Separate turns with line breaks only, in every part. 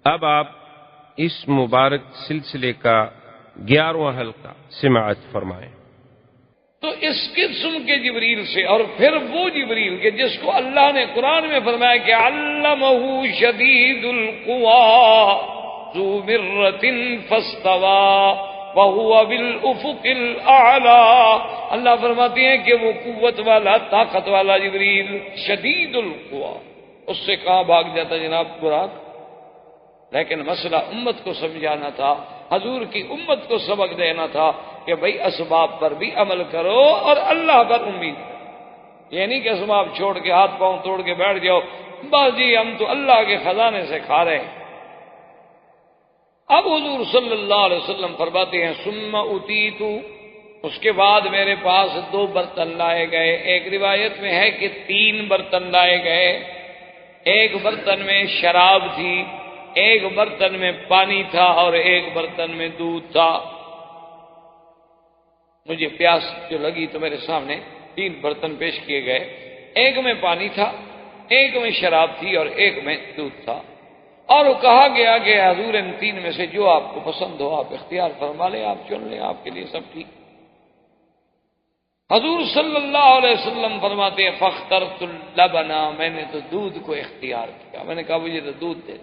اب آپ اس مبارک سلسلے کا 11واں حلقہ سماعت فرمائیں۔
تو اس قسم کے جبریل سے، اور پھر وہ جبریل کے جس کو اللہ نے قرآن میں فرمایا کہ علمہ شدید القویٰ ذو مرۃ فاستویٰ وہو بالافق الاعلیٰ، اللہ فرماتے ہیں کہ وہ قوت والا، طاقت والا جبریل شدید القویٰ، اس سے کہاں بھاگ جاتا جناب براق؟ لیکن مسئلہ امت کو سمجھانا تھا، حضور کی امت کو سبق دینا تھا کہ بھئی اسباب پر بھی عمل کرو اور اللہ پر امید کرو۔ یہ نہیں کہ اسباب چھوڑ کے ہاتھ پاؤں توڑ کے بیٹھ جاؤ، بس جی ہم تو اللہ کے خزانے سے کھا رہے ہیں۔ اب حضور صلی اللہ علیہ وسلم فرماتے ہیں ثم اتیت، اس کے بعد میرے پاس 2 برتن لائے گئے، ایک روایت میں ہے کہ 3 برتن لائے گئے، ایک برتن میں شراب تھی، ایک برتن میں پانی تھا اور ایک برتن میں دودھ تھا۔ مجھے پیاس جو لگی تو میرے سامنے 3 برتن پیش کیے گئے، ایک میں پانی تھا، ایک میں شراب تھی اور ایک میں دودھ تھا، اور وہ کہا گیا کہ حضور ان 3 میں سے جو آپ کو پسند ہو آپ اختیار فرما لیں، آپ چن لیں، آپ کے لیے سب ٹھیک۔ حضور صلی اللہ علیہ وسلم فرماتے ہیں فاخترت اللبن، میں نے تو دودھ کو اختیار کیا، میں نے کہا مجھے تو دودھ دے۔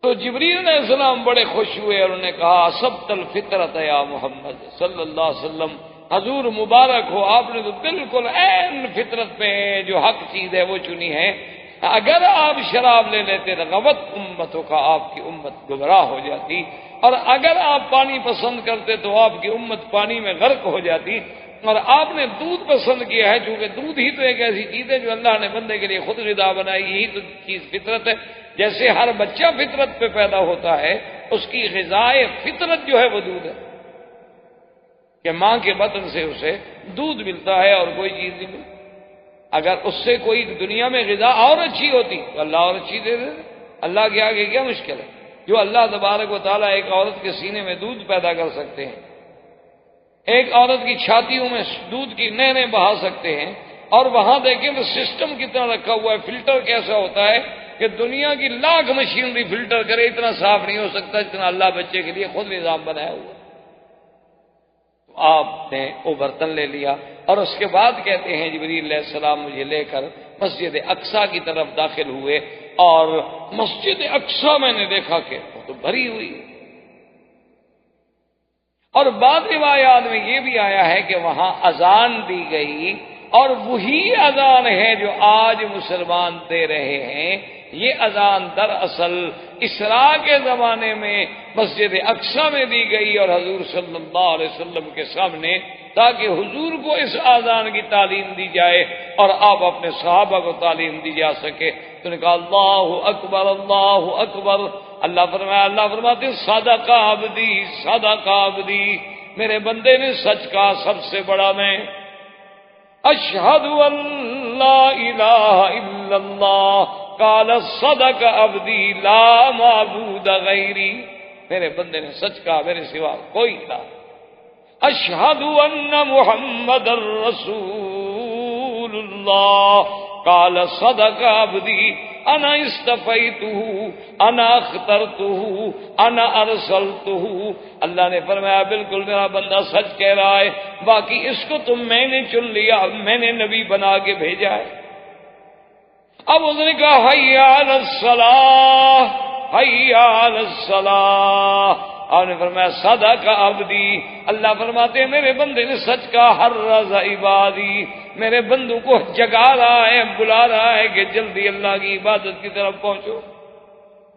تو جبریل علیہ السلام بڑے خوش ہوئے اور انہوں نے کہا اصبت الفطرت یا محمد صلی اللہ علیہ وسلم، حضور مبارک ہو، آپ نے تو بالکل عین فطرت پہ جو حق چیز ہے وہ چنی ہے۔ اگر آپ شراب لے لیتے رغبت امتوں کا، آپ کی امت گمراہ ہو جاتی، اور اگر آپ پانی پسند کرتے تو آپ کی امت پانی میں غرق ہو جاتی، اور آپ نے دودھ پسند کیا ہے چونکہ دودھ ہی تو ایک ایسی چیز ہے جو اللہ نے بندے کے لیے خود غذا بنائی، یہی تو چیز فطرت ہے۔ جیسے ہر بچہ فطرت پہ پیدا ہوتا ہے، اس کی غذائے فطرت جو ہے وہ دودھ ہے، کہ ماں کے بطن سے اسے دودھ ملتا ہے اور کوئی چیز نہیں ملتی۔ اگر اس سے کوئی دنیا میں غذا اور اچھی ہوتی تو اللہ اور اچھی دے دے، اللہ کے آگے کیا مشکل ہے؟ جو اللہ تبارک و تعالیٰ ایک عورت کے سینے میں دودھ پیدا کر سکتے ہیں، ایک عورت کی چھاتیوں میں دودھ کی نہریں بہا سکتے ہیں، اور وہاں دیکھیں تو سسٹم کتنا رکھا ہوا ہے، فلٹر کیسا ہوتا ہے کہ دنیا کی لاکھ مشینری فلٹر کرے اتنا صاف نہیں ہو سکتا جتنا اللہ بچے کے لیے خود نظام بنایا ہوا۔ تو آپ نے وہ برتن لے لیا اور اس کے بعد کہتے ہیں جبریل علیہ السلام مجھے لے کر مسجد اقصیٰ کی طرف داخل ہوئے، اور مسجد اقصیٰ میں نے دیکھا کہ وہ تو بھری ہوئی، اور بعض روایات میں یہ بھی آیا ہے کہ وہاں اذان دی گئی، اور وہی اذان ہے جو آج مسلمان دے رہے ہیں۔ یہ اذان دراصل اسراء کے زمانے میں مسجد اقصیٰ میں دی گئی اور حضور صلی اللہ علیہ وسلم کے سامنے، تاکہ حضور کو اس اذان کی تعلیم دی جائے اور آپ اپنے صحابہ کو تعلیم دی جا سکے۔ تو نے کہا اللہ اکبر اللہ اکبر، اللہ فرماتے صدق عبدی صدق عبدی، میرے بندے نے سچ کہا، سب سے بڑا میں اشہد ان لا الہ الا اللہ قال صدق عبدی لا معبود غیری، میرے بندے نے سچ کہا میرے سوا کوئی الہ۔ اشہد ان محمد رسول اللہ قال صدق عبدی انا استفیتہ انا اخترتہ انا ارسلتہ، اللہ نے فرمایا بالکل میرا بندہ سچ کہہ رہا ہے، باقی اس کو تو میں نے چن لیا، میں نے نبی بنا کے بھیجا ہے۔ اب اس نے کہا حی علی الصلاۃ حی علی الصلاۃ، آپ نے فرمایا صدق عبدی، اللہ فرماتے ہیں میرے بندے نے سچ کہا، حرز عبادی، میرے بندوں کو جگا رہا ہے، بلا رہا ہے کہ جلدی اللہ کی عبادت کی طرف پہنچو۔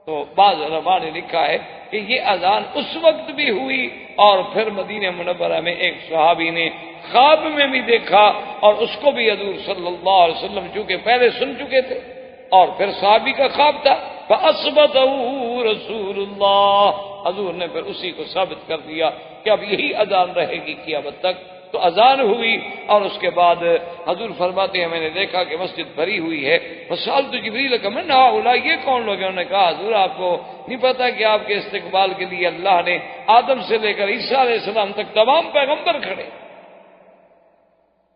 تو بعض علماء نے لکھا ہے کہ یہ اذان اس وقت بھی ہوئی، اور پھر مدینہ منورہ میں ایک صحابی نے خواب میں بھی دیکھا، اور اس کو بھی حضور صلی اللہ علیہ وسلم چونکہ پہلے سن چکے تھے، اور پھر صحابی کا خواب تھا، فَأَثْبَتَهُ رسول اللہ، حضور نے پھر اسی کو ثابت کر دیا کہ اب یہی اذان رہے گی قیامت تک۔ تو اذان ہوئی، اور اس کے بعد حضور فرماتے ہیں میں نے دیکھا کہ مسجد بھری ہوئی ہے، فسألت جبریل من هؤلاء، یہ کون لوگ ہیں؟ انہوں نے کہا حضور آپ کو نہیں پتا کہ آپ کے استقبال کے لیے اللہ نے آدم سے لے کر عیسیٰ علیہ السلام تک تمام پیغمبر کھڑے۔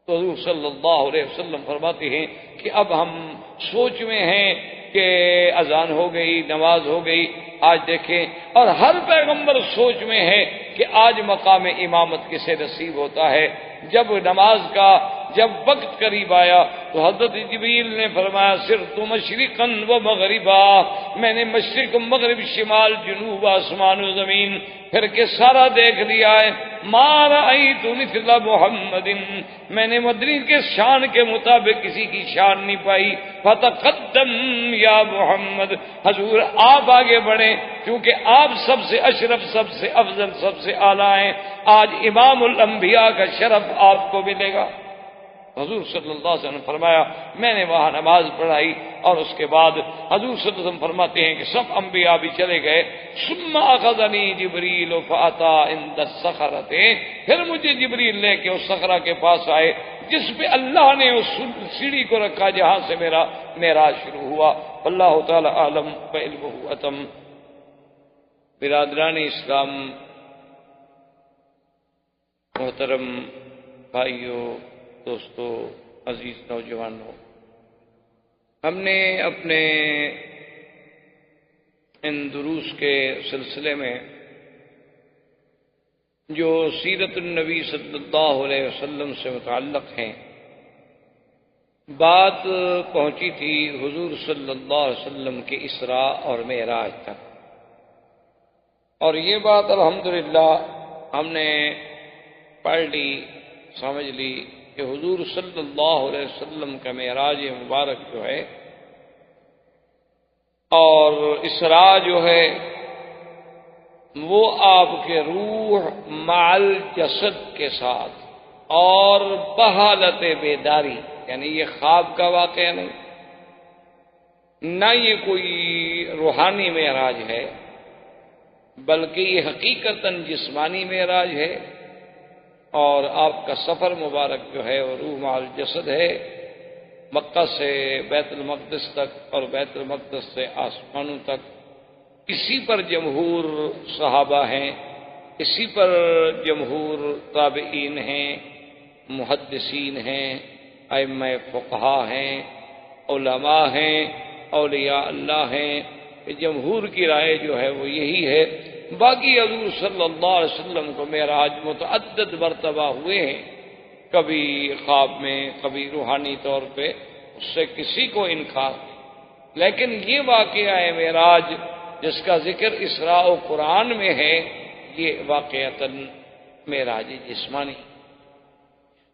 تو حضور صلی اللہ علیہ وسلم فرماتے ہیں کہ اب ہم سوچ میں ہیں کہ اذان ہو گئی، نماز ہو گئی. آج دیکھیں، اور ہر پیغمبر سوچ میں ہے کہ آج مقام امامت کسے نصیب ہوتا ہے. جب نماز کا جب وقت قریب آیا تو حضرت جبریل نے فرمایا صرت مشرقاً و مغربا، میں نے مشرق مغرب شمال جنوب آسمان و زمین پھر کے سارا دیکھ لیا ہے. ما رأیت مثل محمد، میں نے مدنی کے شان کے مطابق کسی کی شان نہیں پائی. فتقدم یا محمد، حضور آپ آگے بڑھیں کیونکہ آپ سب سے اشرف، سب سے افضل، سب سے اعلیٰ ہیں. آج امام الانبیاء کا شرف آپ کو ملے گا. حضور صلی اللہ علیہ وسلم نے فرمایا میں نے وہاں نماز پڑھائی اور اس کے بعد حضور صلی اللہ علیہ وسلم فرماتے ہیں کہ سب انبیاء بھی چلے گئے. ثم اخذنی جبریل فاتا عند الصخرۃ، پھر مجھے جبریل لے کے اس صخرہ کے پاس آئے جس پہ اللہ نے اس سیڑھی کو رکھا جہاں سے میرا معراج شروع ہوا. اللہ تعالی عالم وعلمہ اتم. برادران اسلام، محترم بھائیوں، دوستو، عزیز نوجوانوں، ہم نے اپنے ان دروس کے سلسلے میں جو سیرت النبی صلی اللہ علیہ وسلم سے متعلق ہیں بات پہنچی تھی حضور صلی اللہ علیہ وسلم کے اسراء اور معراج تک، اور یہ بات الحمدللہ ہم نے پڑھ لی، سمجھ لی کہ حضور صلی اللہ علیہ وسلم کا معراج مبارک جو ہے اور اسراء جو ہے وہ آپ کے روح مع الجسد کے ساتھ اور بحالت بیداری، یعنی یہ خواب کا واقعہ نہیں، نہ یہ کوئی روحانی معراج ہے، بلکہ یہ حقیقتاً جسمانی معراج ہے. اور آپ کا سفر مبارک جو ہے وہ روح مع الجسد ہے، مکہ سے بیت المقدس تک اور بیت المقدس سے آسمانوں تک. اسی پر جمہور صحابہ ہیں، اسی پر جمہور تابعین ہیں، محدثین ہیں، ائمہ فقہا ہیں، علماء ہیں، اولیاء اللہ ہیں. جمہور کی رائے جو ہے وہ یہی ہے. باقی حضور صلی اللہ علیہ وسلم کو معراج متعدد مرتبہ ہوئے ہیں، کبھی خواب میں، کبھی روحانی طور پہ، اس سے کسی کو انکار نہیں. لیکن یہ واقعہ ہے معراج جس کا ذکر اسراء و قرآن میں ہے، یہ واقعتاً معراج جسمانی.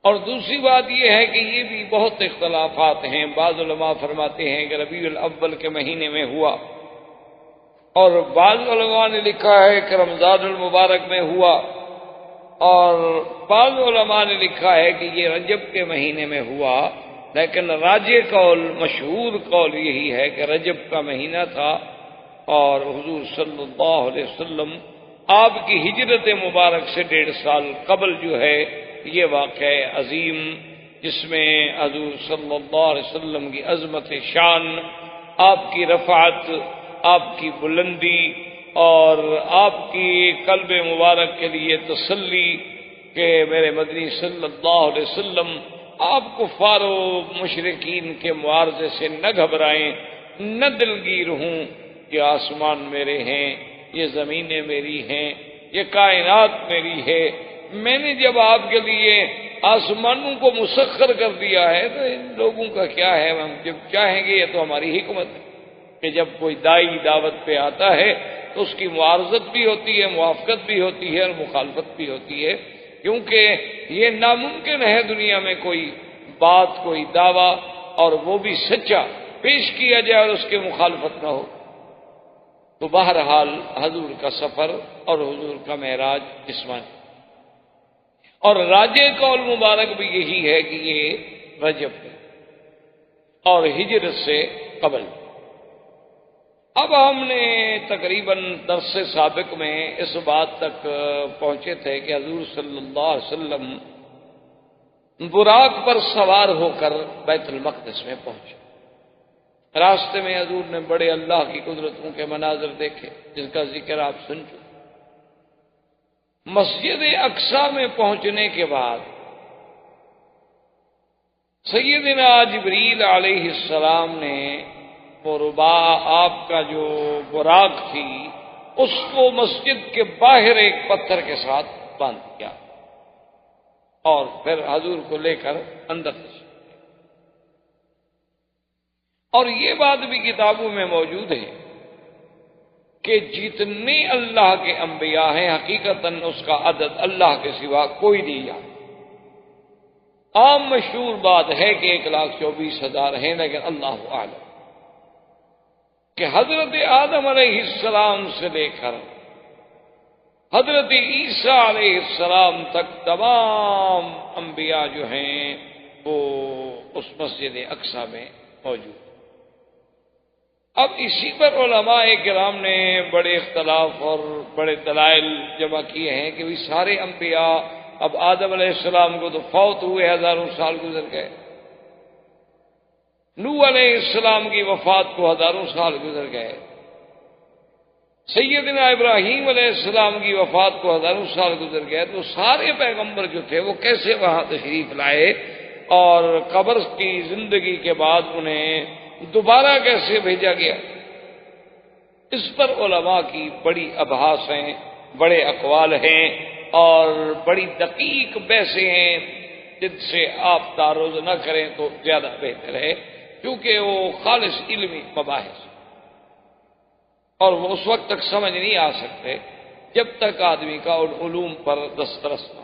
اور دوسری بات یہ ہے کہ یہ بھی بہت اختلافات ہیں. بعض علماء فرماتے ہیں کہ ربیع الاول کے مہینے میں ہوا، اور بعض علماء نے لکھا ہے کہ رمضان المبارک میں ہوا، اور بعض علماء نے لکھا ہے کہ یہ رجب کے مہینے میں ہوا. لیکن راجح قول، مشہور قول یہی ہے کہ رجب کا مہینہ تھا، اور حضور صلی اللہ علیہ وسلم آپ کی ہجرت مبارک سے 1.5 سال قبل جو ہے یہ واقعہ عظیم، جس میں حضور صلی اللہ علیہ وسلم کی عظمت شان، آپ کی رفعت، آپ کی بلندی اور آپ کی قلب مبارک کے لیے تسلی کہ میرے مدنی صلی اللہ علیہ وسلم آپ کفار و مشرکین کے معارضے سے نہ گھبرائیں، نہ دلگیر ہوں. یہ آسمان میرے ہیں، یہ زمینیں میری ہیں، یہ کائنات میری ہے. میں نے جب آپ کے لیے آسمانوں کو مسخر کر دیا ہے تو ان لوگوں کا کیا ہے؟ ہم جب چاہیں گے، یہ تو ہماری حکمت ہے کہ جب کوئی دائی دعوت پہ آتا ہے تو اس کی معارضت بھی ہوتی ہے، موافقت بھی ہوتی ہے اور مخالفت بھی ہوتی ہے، کیونکہ یہ ناممکن ہے دنیا میں کوئی بات، کوئی دعویٰ، اور وہ بھی سچا پیش کیا جائے اور اس کے مخالفت نہ ہو. تو بہرحال حضور کا سفر اور حضور کا معراج جسمانی، اور راجح قول مبارک بھی یہی ہے کہ یہ رجب ہے اور ہجرت سے قبل. اب ہم نے تقریباً درس سابق میں اس بات تک پہنچے تھے کہ حضور صلی اللہ علیہ وسلم براق پر سوار ہو کر بیت المقدس میں پہنچے. راستے میں حضور نے بڑے اللہ کی قدرتوں کے مناظر دیکھے جن کا ذکر آپ سن چکے. مسجد اقصی میں پہنچنے کے بعد سیدنا جبریل علیہ السلام نے وہ ربا آپ کا جو براق تھی اس کو مسجد کے باہر ایک پتھر کے ساتھ باندھ دیا اور پھر حضور کو لے کر اندر تشریف۔ اور یہ بات بھی کتابوں میں موجود ہے کہ جتنے اللہ کے انبیاء ہیں حقیقتاً اس کا عدد اللہ کے سوا کوئی نہیں جانتا۔ عام مشہور بات ہے کہ 1,24,000 ہیں، لیکن اللہ اعلم کہ حضرت آدم علیہ السلام سے لے کر حضرت عیسیٰ علیہ السلام تک تمام انبیاء جو ہیں وہ اس مسجد اقصی میں موجود۔ اب اسی پر علماء کرام نے بڑے اختلاف اور بڑے دلائل جمع کیے ہیں کہ بھی سارے انبیاء، اب آدم علیہ السلام کو تو فوت ہوئے، ہزاروں سال گزر گئے، نوح علیہ السلام کی وفات کو ہزاروں سال گزر گئے، سیدنا ابراہیم علیہ السلام کی وفات کو ہزاروں سال گزر گئے، تو سارے پیغمبر جو تھے وہ کیسے وہاں تشریف لائے اور قبر کی زندگی کے بعد انہیں دوبارہ کیسے بھیجا گیا؟ اس پر علماء کی بڑی ابحاث ہیں، بڑے اقوال ہیں اور بڑی دقیق بحثیں ہیں جن سے آپ تعرض نہ کریں تو زیادہ بہتر ہے، کیونکہ وہ خالص علمی مباحث اور وہ اس وقت تک سمجھ نہیں آ سکتے جب تک آدمی کا ان علوم پر دسترس نہ۔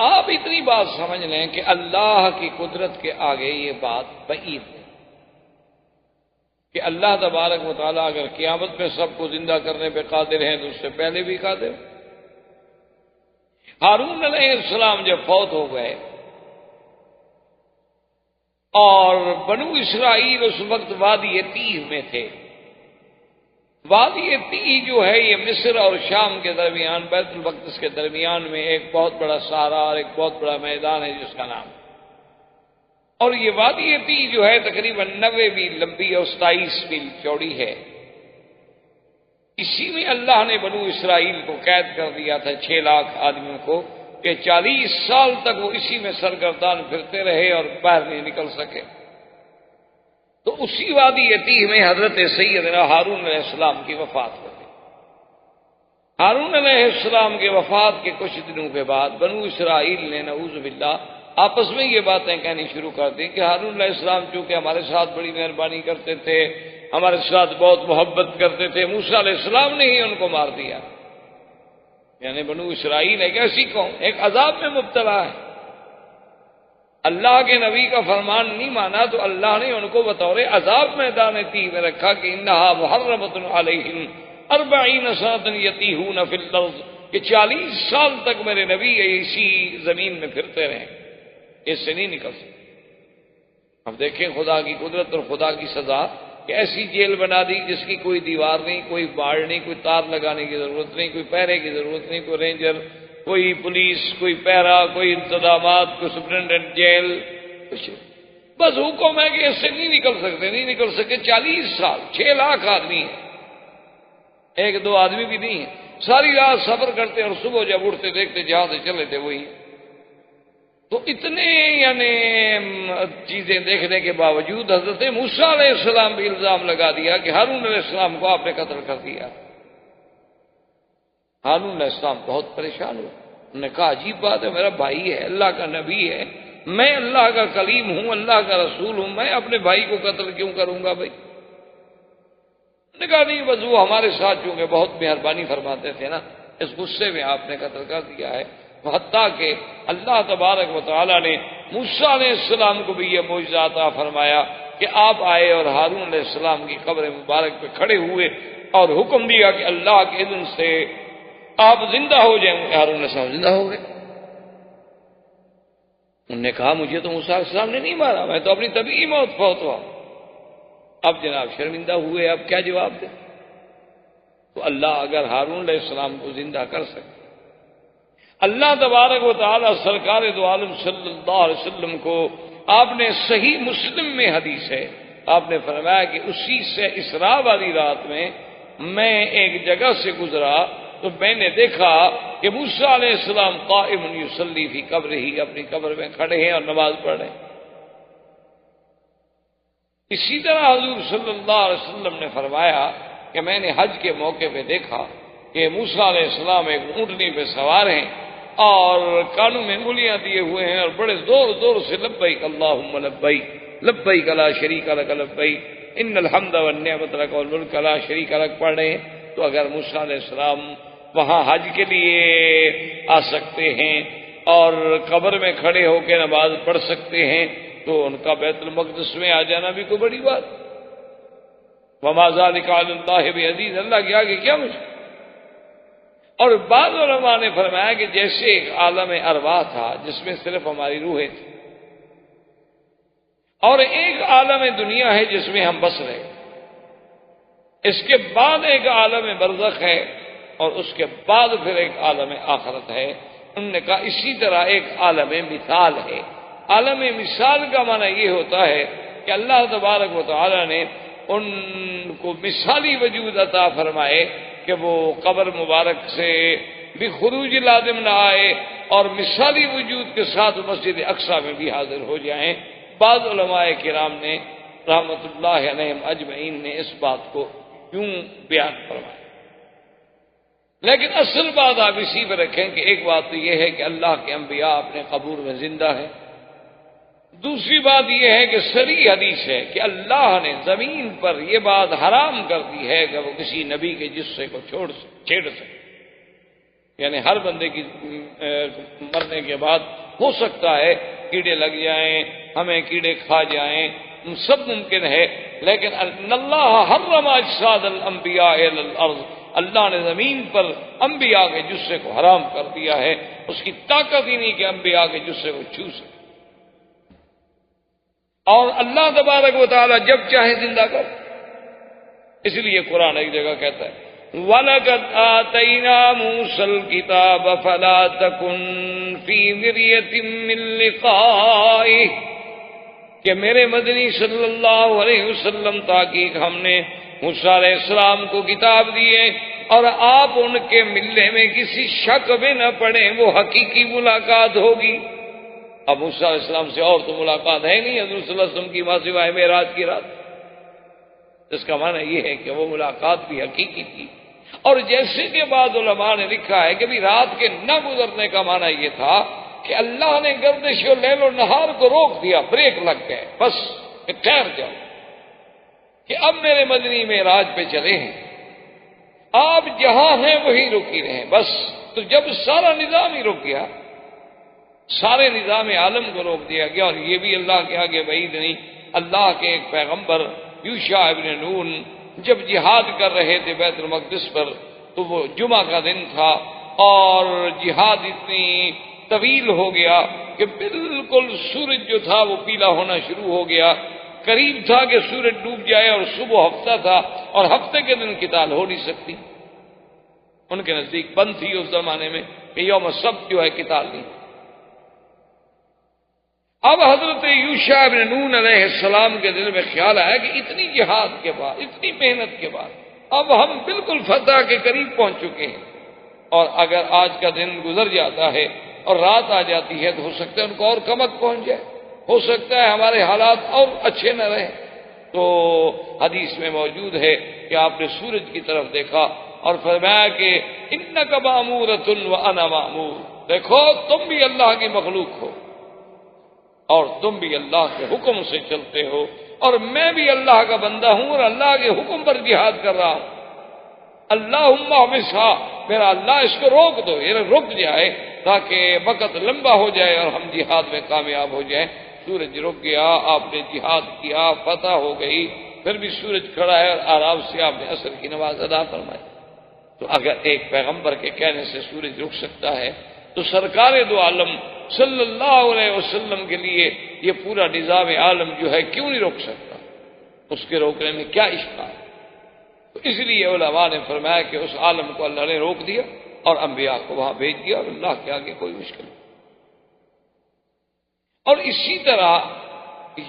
آپ اتنی بات سمجھ لیں کہ اللہ کی قدرت کے آگے یہ بات بعید ہے کہ اللہ تبارک و تعالیٰ اگر قیامت میں سب کو زندہ کرنے پہ قادر ہیں تو اس سے پہلے بھی قادر۔ ہارون علیہ السلام جب فوت ہو گئے اور بنو اسرائیل اس وقت وادی تیہ میں تھے، وادی تیہ جو ہے یہ مصر اور شام کے درمیان، بیت المقدس کے درمیان میں ایک بہت بڑا صحرا اور ایک بہت بڑا میدان ہے جس کا نام، اور یہ وادی تیہ جو ہے تقریباً 90 میل لمبی اور 27 میل چوڑی ہے۔ اسی میں اللہ نے بنو اسرائیل کو قید کر دیا تھا 6 لاکھ آدمیوں کو کہ 40 سال تک وہ اسی میں سرگردان پھرتے رہے اور باہر نہیں نکل سکے۔ تو اسی وادی تیہ میں حضرت سیدنا ہارون علیہ السلام کی وفات ہو گئی۔ ہارون علیہ السلام کے وفات کے کچھ دنوں کے بعد بنو اسرائیل نے نعوذ باللہ آپس میں یہ باتیں کہنی شروع کر دی کہ ہارون علیہ السلام چونکہ ہمارے ساتھ بڑی مہربانی کرتے تھے، ہمارے ساتھ بہت محبت کرتے تھے، موسیٰ علیہ السلام نے ہی ان کو مار دیا۔ یعنی بنو اسرائیل ایک ایسی قوم ایک عذاب میں مبتلا ہے، اللہ کے نبی کا فرمان نہیں مانا تو اللہ نے ان کو بطور عذاب میدان تیہ میں رکھا کہ انہا محرمۃ علیہم 40 سنۃ یتیہون فی الارض، کہ 40 سال تک میرے نبی اسی زمین میں پھرتے رہیں، اس سے نہیں نکل سکتے۔ اب دیکھیں خدا کی قدرت اور خدا کی سزا کہ ایسی جیل بنا دی جس کی کوئی دیوار نہیں، کوئی باڑ نہیں، کوئی تار لگانے کی ضرورت نہیں، کوئی پہرے کی ضرورت نہیں، کوئی رینجر، کوئی پولیس، کوئی پہرا، کوئی انتظامات، کوئی سپرنٹینڈنٹ جیل، کچھ بس حکم ہے کہ اس سے نہیں نکل سکے 40 سال، 6 لاکھ آدمی ہیں، 1-2 آدمی بھی نہیں ہیں، ساری رات صبر کرتے اور صبح جب اٹھتے دیکھتے جہاں سے چلے تھے وہی۔ تو اتنے یعنی چیزیں دیکھنے کے باوجود حضرت موسیٰ علیہ السلام بھی الزام لگا دیا کہ ہارون علیہ السلام کو آپ نے قتل کر دیا۔ ہارون علیہ السلام بہت پریشان ہوئے، انہوں نے کہا عجیب بات ہے، میرا بھائی ہے، اللہ کا نبی ہے، میں اللہ کا کلیم ہوں، اللہ کا رسول ہوں، میں اپنے بھائی کو قتل کیوں کروں گا بھائی؟ نے کہا نہیں بس وہ ہمارے ساتھ چونکہ بہت مہربانی فرماتے تھے نا، اس غصے میں آپ نے قتل کر دیا ہے۔ حتیٰ کہ اللہ تبارک و تعالیٰ نے موسیٰ علیہ السلام کو بھی یہ معجزہ عطا فرمایا کہ آپ آئے اور ہارون علیہ السلام کی قبر مبارک پہ کھڑے ہوئے اور حکم دیا کہ اللہ کے اذن سے آپ زندہ ہو جائیں گے۔ ہارون علیہ السلام زندہ ہو گئے۔ انہوں نے کہا مجھے تو موسیٰ علیہ السلام نے نہیں مارا، میں تو اپنی طبیعی موت فوت ہوا۔ اب جناب شرمندہ ہوئے، اب کیا جواب دیں؟ تو اللہ اگر ہارون علیہ السلام کو زندہ کر سکے، اللہ تبارک و تعالی سرکار دو عالم صلی اللہ علیہ وسلم کو آپ نے صحیح مسلم میں حدیث ہے، آپ نے فرمایا کہ اسی سے اسراء والی رات میں ایک جگہ سے گزرا تو میں نے دیکھا کہ موسیٰ علیہ السلام قائم یصلی فی قبرہ، اپنی قبر میں کھڑے ہیں اور نماز پڑھ رہے ہیں۔ اسی طرح حضور صلی اللہ علیہ وسلم نے فرمایا کہ میں نے حج کے موقع پہ دیکھا کہ موسیٰ علیہ السلام ایک اونٹنی پہ سوار ہیں اور کانوں میں انگلیاں دیے ہوئے ہیں اور بڑے زور زور سے لبیک اللہم لبیک لبیک لا شریک لک لبیک ان الحمد والنعمت لک والملک لا شریک لک پڑھ رہے ہیں۔ تو اگر موسیٰ علیہ السلام وہاں حج کے لیے آ سکتے ہیں اور قبر میں کھڑے ہو کے نماز پڑھ سکتے ہیں تو ان کا بیت المقدس میں آ جانا بھی کوئی بڑی بات۔ وما ذلک علی اللہ بعزیز، اللہ کے آگے کیا مشکل۔ اور بعض علماء نے فرمایا کہ جیسے ایک عالم ارواح تھا جس میں صرف ہماری روحیں تھیں، اور ایک عالم دنیا ہے جس میں ہم بس رہے، اس کے بعد ایک عالم برزخ ہے اور اس کے بعد پھر ایک عالم آخرت ہے۔ انہوں نے کہا اسی طرح ایک عالم مثال ہے۔ عالم مثال کا معنی یہ ہوتا ہے کہ اللہ تبارک و تعالی نے ان کو مثالی وجود عطا فرمائے کہ وہ قبر مبارک سے بھی خروج لازم نہ آئے اور مثالی وجود کے ساتھ مسجد اقصی میں بھی حاضر ہو جائیں۔ بعض علماء کرام نے رحمت اللہ علیہم اجمعین نے اس بات کو یوں بیان فرمایا، لیکن اصل بات آپ اسی پہ رکھیں کہ ایک بات تو یہ ہے کہ اللہ کے انبیاء اپنے قبور میں زندہ ہیں، دوسری بات یہ ہے کہ صریح حدیث ہے کہ اللہ نے زمین پر یہ بات حرام کر دی ہے کہ وہ کسی نبی کے جسے کو چھیڑ سکے، یعنی ہر بندے کی مرنے کے بعد ہو سکتا ہے کیڑے لگ جائیں، ہمیں کیڑے کھا جائیں، سب ممکن ہے، لیکن اللہ حرم اجساد الانبیاء علی الارض، اللہ نے زمین پر انبیاء کے جسے کو حرام کر دیا ہے، اس کی طاقت ہی نہیں کہ انبیاء کے جسے کو چھو سکے، اور اللہ تبارک و تعالی جب چاہے زندہ کر۔ اس لیے قرآن ایک جگہ کہتا ہے وَلَقَدْ آتَيْنَا مُوسَى الْكِتَابَ فَلَا تَكُنْ فِي مِرْيَةٍ مِّن لِقَائِهِ، کہ میرے مدنی صلی اللہ علیہ وسلم تحقیق ہم نے موسیٰ علیہ السلام کو کتاب دیے اور آپ ان کے ملنے میں کسی شک میں نہ پڑیں، وہ حقیقی ملاقات ہوگی۔ اب موسیٰ علیہ السلام سے اور تو ملاقات ہے نہیں حضور صلی اللہ علیہ وسلم کی ماں سوائے معراج کی رات، اس کا معنی یہ ہے کہ وہ ملاقات بھی حقیقی تھی۔ اور جیسے کہ بعض علماء نے لکھا ہے کہ بھی رات کے نہ گزرنے کا معنی یہ تھا کہ اللہ نے گردش و لیل و نہار کو روک دیا، بریک لگ گئے، بس ٹھہر جاؤ کہ اب میرے مدنی معراج پہ چلے ہیں، آپ جہاں ہیں وہیں رکی رہیں بس۔ تو جب سارا نظام ہی رک گیا، سارے نظام عالم کو روک دیا گیا، اور یہ بھی اللہ کے آگے بعید نہیں، اللہ کے ایک پیغمبر یوشع ابن نون جب جہاد کر رہے تھے بیت المقدس پر، تو وہ جمعہ کا دن تھا اور جہاد اتنی طویل ہو گیا کہ بالکل سورج جو تھا وہ پیلا ہونا شروع ہو گیا، قریب تھا کہ سورج ڈوب جائے، اور صبح ہفتہ تھا اور ہفتے کے دن قتال ہو نہیں سکتی، ان کے نزدیک بند تھی اس زمانے میں کہ یوم السبت جو ہے قتال نہیں۔ اب حضرت یوشع بن نون علیہ السلام کے دل میں خیال آیا کہ اتنی جہاد کے بعد، اتنی محنت کے بعد اب ہم بالکل فتح کے قریب پہنچ چکے ہیں، اور اگر آج کا دن گزر جاتا ہے اور رات آ جاتی ہے تو ہو سکتا ہے ان کو اور کمک پہنچ جائے، ہو سکتا ہے ہمارے حالات اور اچھے نہ رہیں۔ تو حدیث میں موجود ہے کہ آپ نے سورج کی طرف دیکھا اور فرمایا کہ انک مامورۃ وانا مامور، دیکھو تم بھی اللہ کی مخلوق ہو اور تم بھی اللہ کے حکم سے چلتے ہو، اور میں بھی اللہ کا بندہ ہوں اور اللہ کے حکم پر جہاد کر رہا ہوں۔ اللہم احبسھا، میرا اللہ اس کو روک دو، یہ رک جائے تاکہ وقت لمبا ہو جائے اور ہم جہاد میں کامیاب ہو جائیں۔ سورج رک گیا، آپ نے جہاد کیا، فتح ہو گئی، پھر بھی سورج کھڑا ہے اور آرام سے آپ نے عصر کی نماز ادا فرمائی۔ تو اگر ایک پیغمبر کے کہنے سے سورج رک سکتا ہے تو سرکار دو عالم صلی اللہ علیہ وسلم کے لیے یہ پورا نظام عالم جو ہے کیوں نہیں روک سکتا؟ اس کے روکنے میں کیا اشکال؟ تو اس لیے علماء نے فرمایا کہ اس عالم کو اللہ نے روک دیا اور انبیاء کو وہاں بھیج دیا، اور اللہ کے آگے کوئی مشکل نہیں۔ اور اسی طرح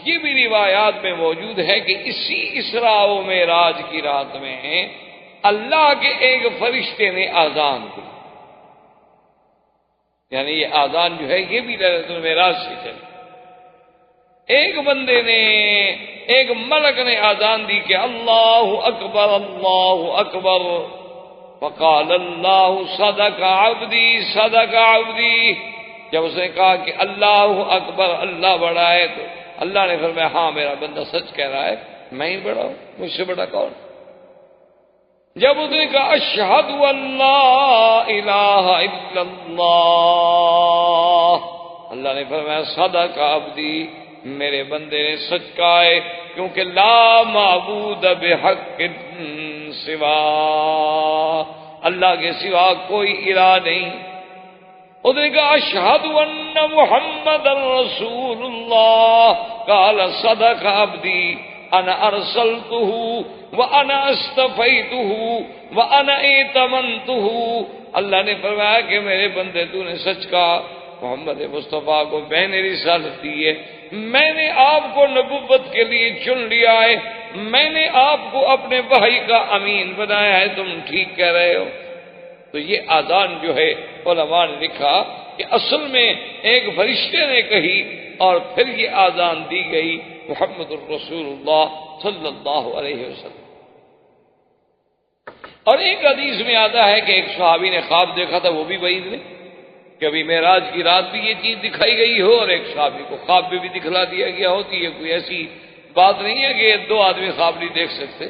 یہ بھی روایات میں موجود ہے کہ اسی اسراء و معراج کی رات میں اللہ کے ایک فرشتے نے آذان دی، یعنی یہ آذان جو ہے یہ بھی لیلۃ المعراج سے چلی، ایک بندے نے، ایک ملک نے آذان دی کہ اللہ اکبر اللہ اکبر، فقال اللہ صدق عبدی صدق عبدی۔ جب اس نے کہا کہ اللہ اکبر اللہ بڑا ہے تو اللہ نے فرمایا ہاں میرا بندہ سچ کہہ رہا ہے، میں ہی بڑا ہوں، مجھ سے بڑا کون؟ جب اس نے کہا اشہد ان لا الہ الا اللہ، اللہ نے فرمایا صدق عبدی، میرے بندے نے سچ کہا ہے، کیونکہ لا معبود بحق سوا، اللہ کے سوا کوئی الہ نہیں۔ اس نے کہا اشہد ان محمد رسول اللہ، قال صدق عبدی انا ارسلتہ وانا استفیتہ وانا ائتمنتہ، اللہ نے فرمایا کہ میرے بندے تو نے سچ کہا، محمد مصطفیٰ کو میں نے رسالت دی ہے، میں نے آپ کو نبوت کے لیے چن لیا ہے، میں نے آپ کو اپنے وحی کا امین بنایا ہے، تم ٹھیک کہہ رہے ہو۔ تو یہ آذان جو ہے علماء نے لکھا کہ اصل میں ایک فرشتے نے کہی اور پھر یہ آذان دی گئی محمد الرسول اللہ صلی اللہ علیہ وسلم۔ اور ایک حدیث میں آتا ہے کہ ایک صحابی نے خواب دیکھا تھا، وہ بھی بعید نے، کہ ابھی معراج کی رات بھی یہ چیز دکھائی گئی ہو، اور ایک صحابی کو خواب میں بھی دکھلا دیا گیا ہو۔ یہ کوئی ایسی بات نہیں ہے کہ دو آدمی خواب نہیں دیکھ سکتے،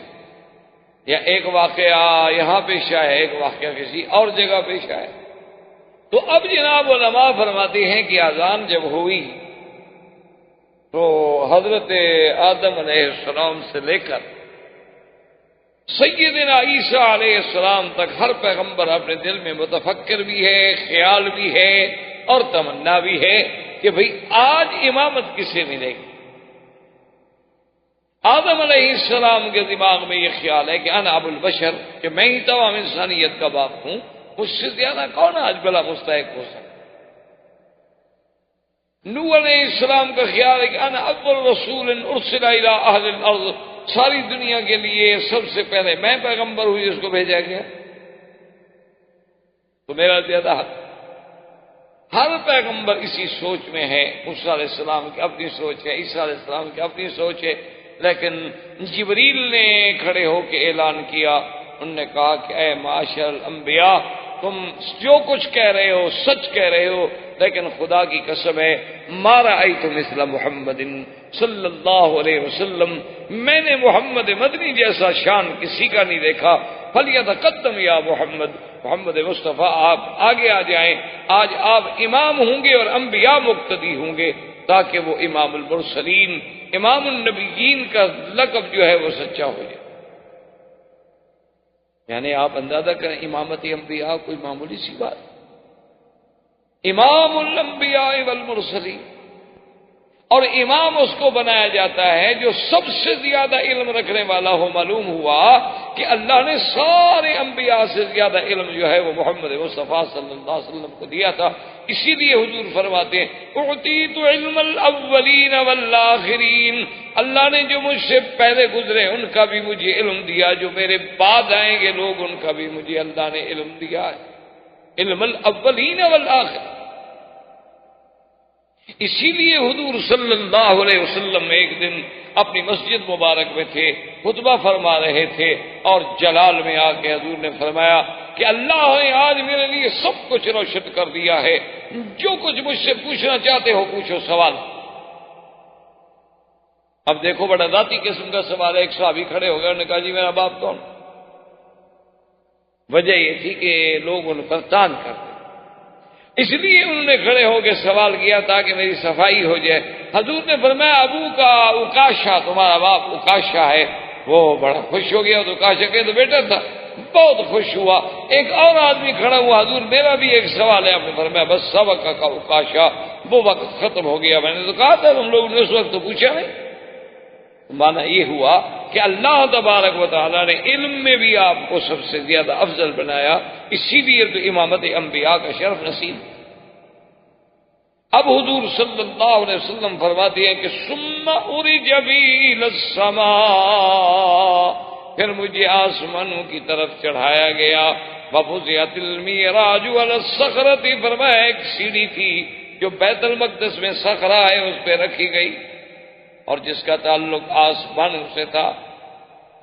یا ایک واقعہ یہاں پیش آئے، ایک واقعہ کسی اور جگہ پیش آئے۔ تو اب جناب علماء فرماتے ہیں کہ اذان جب ہوئی تو حضرت آدم علیہ السلام سے لے کر سیدنا عیسیٰ علیہ السلام تک ہر پیغمبر اپنے دل میں متفکر بھی ہے، خیال بھی ہے اور تمنا بھی ہے کہ بھئی آج امامت کسے ملے گی۔ آدم علیہ السلام کے دماغ میں یہ خیال ہے کہ انا ابو البشر، کہ میں ہی تمام انسانیت کا باپ ہوں، مجھ سے زیادہ کون آج بلا مستحق ہو سکتا۔ نوح علیہ السلام کا خیال ہے کہ انا اول رسول ارسل الی اہل الارض، ساری دنیا کے لیے سب سے پہلے میں پیغمبر ہوں جس کو بھیجا گیا، تو میرا زیادہ حق۔ ہر پیغمبر اسی سوچ میں ہے، موسیٰ علیہ السلام کی اپنی سوچ ہے، عیسیٰ علیہ السلام کی اپنی سوچ ہے، لیکن جبریل نے کھڑے ہو کے اعلان کیا، انہوں نے کہا کہ اے معاشر الانبیاء، تم جو کچھ کہہ رہے ہو سچ کہہ رہے ہو، لیکن خدا کی قسم ہے ما رأیت مثل محمد صلی اللہ علیہ وسلم، میں نے محمد مدنی جیسا شان کسی کا نہیں دیکھا، فلیتقدم یا محمد، محمد مصطفیٰ آپ آگے آ جائیں، آج آپ امام ہوں گے اور انبیاء مقتدی ہوں گے، تاکہ وہ امام المرسلین، امام النبیین کا لقب جو ہے وہ سچا ہو جائے۔ یعنی آپ اندازہ کریں امامت انبیاء کوئی معمولی سی بات، امام الانبیاء والمرسلین، اور امام اس کو بنایا جاتا ہے جو سب سے زیادہ علم رکھنے والا ہو۔ معلوم ہوا کہ اللہ نے سارے انبیاء سے زیادہ علم جو ہے وہ محمد مصطفیٰ صلی اللہ علیہ وسلم کو دیا تھا، اسی لیے حضور فرماتے ہیں اعطیت علم الاولین والآخرین، اللہ نے جو مجھ سے پہلے گزرے ان کا بھی مجھے علم دیا، جو میرے بعد آئیں گے لوگ ان کا بھی مجھے اللہ نے علم دیا ہے، علم الاولین والآخرین۔ اسی لیے حضور صلی اللہ علیہ وسلم ایک دن اپنی مسجد مبارک میں تھے، خطبہ فرما رہے تھے، اور جلال میں آ کے حضور نے فرمایا کہ اللہ نے آج میرے لیے سب کچھ روشن کر دیا ہے، جو کچھ مجھ سے پوچھنا چاہتے ہو پوچھو سوال۔ اب دیکھو بڑا ذاتی قسم کا سوال ہے، ایک صحابی کھڑے ہو گئے، انہوں نے کہا جی میرا باپ کون؟ وجہ یہ تھی کہ لوگ ان پر تان کرتے، اس لیے انہوں نے کھڑے ہو کے سوال کیا تاکہ میری صفائی ہو جائے۔ حضور نے فرمایا ابو کا اکاشا، تمہارا باپ اکاشا ہے۔ وہ بڑا خوش ہو گیا، تو اکاشا کہ تو بیٹا تھا، بہت خوش ہوا۔ ایک اور آدمی کھڑا ہوا، حضور میرا بھی ایک سوال ہے۔ آپ نے فرمایا بس سبق کا اکاشا، وہ وقت ختم ہو گیا، میں نے تو کہا تھا تم لوگوں نے اس وقت تو پوچھا نہیں۔ مانا یہ ہوا کہ اللہ تبارک و تعالیٰ نے علم میں بھی آپ کو سب سے زیادہ افضل بنایا، اسی لیے تو امامت انبیاء کا شرف نصیب۔ اب حضور صلی اللہ علیہ وسلم فرماتے ہیں کہ ثم عرج بی الی السماء، پھر مجھے آسمانوں کی طرف چڑھایا گیا، وفزعت المعراج علی الصخرۃ، فرمایا ایک سیڑھی تھی جو بیت المقدس میں صخرہ ہے اس پہ رکھی گئی، اور جس کا تعلق آسمانوں سے تھا۔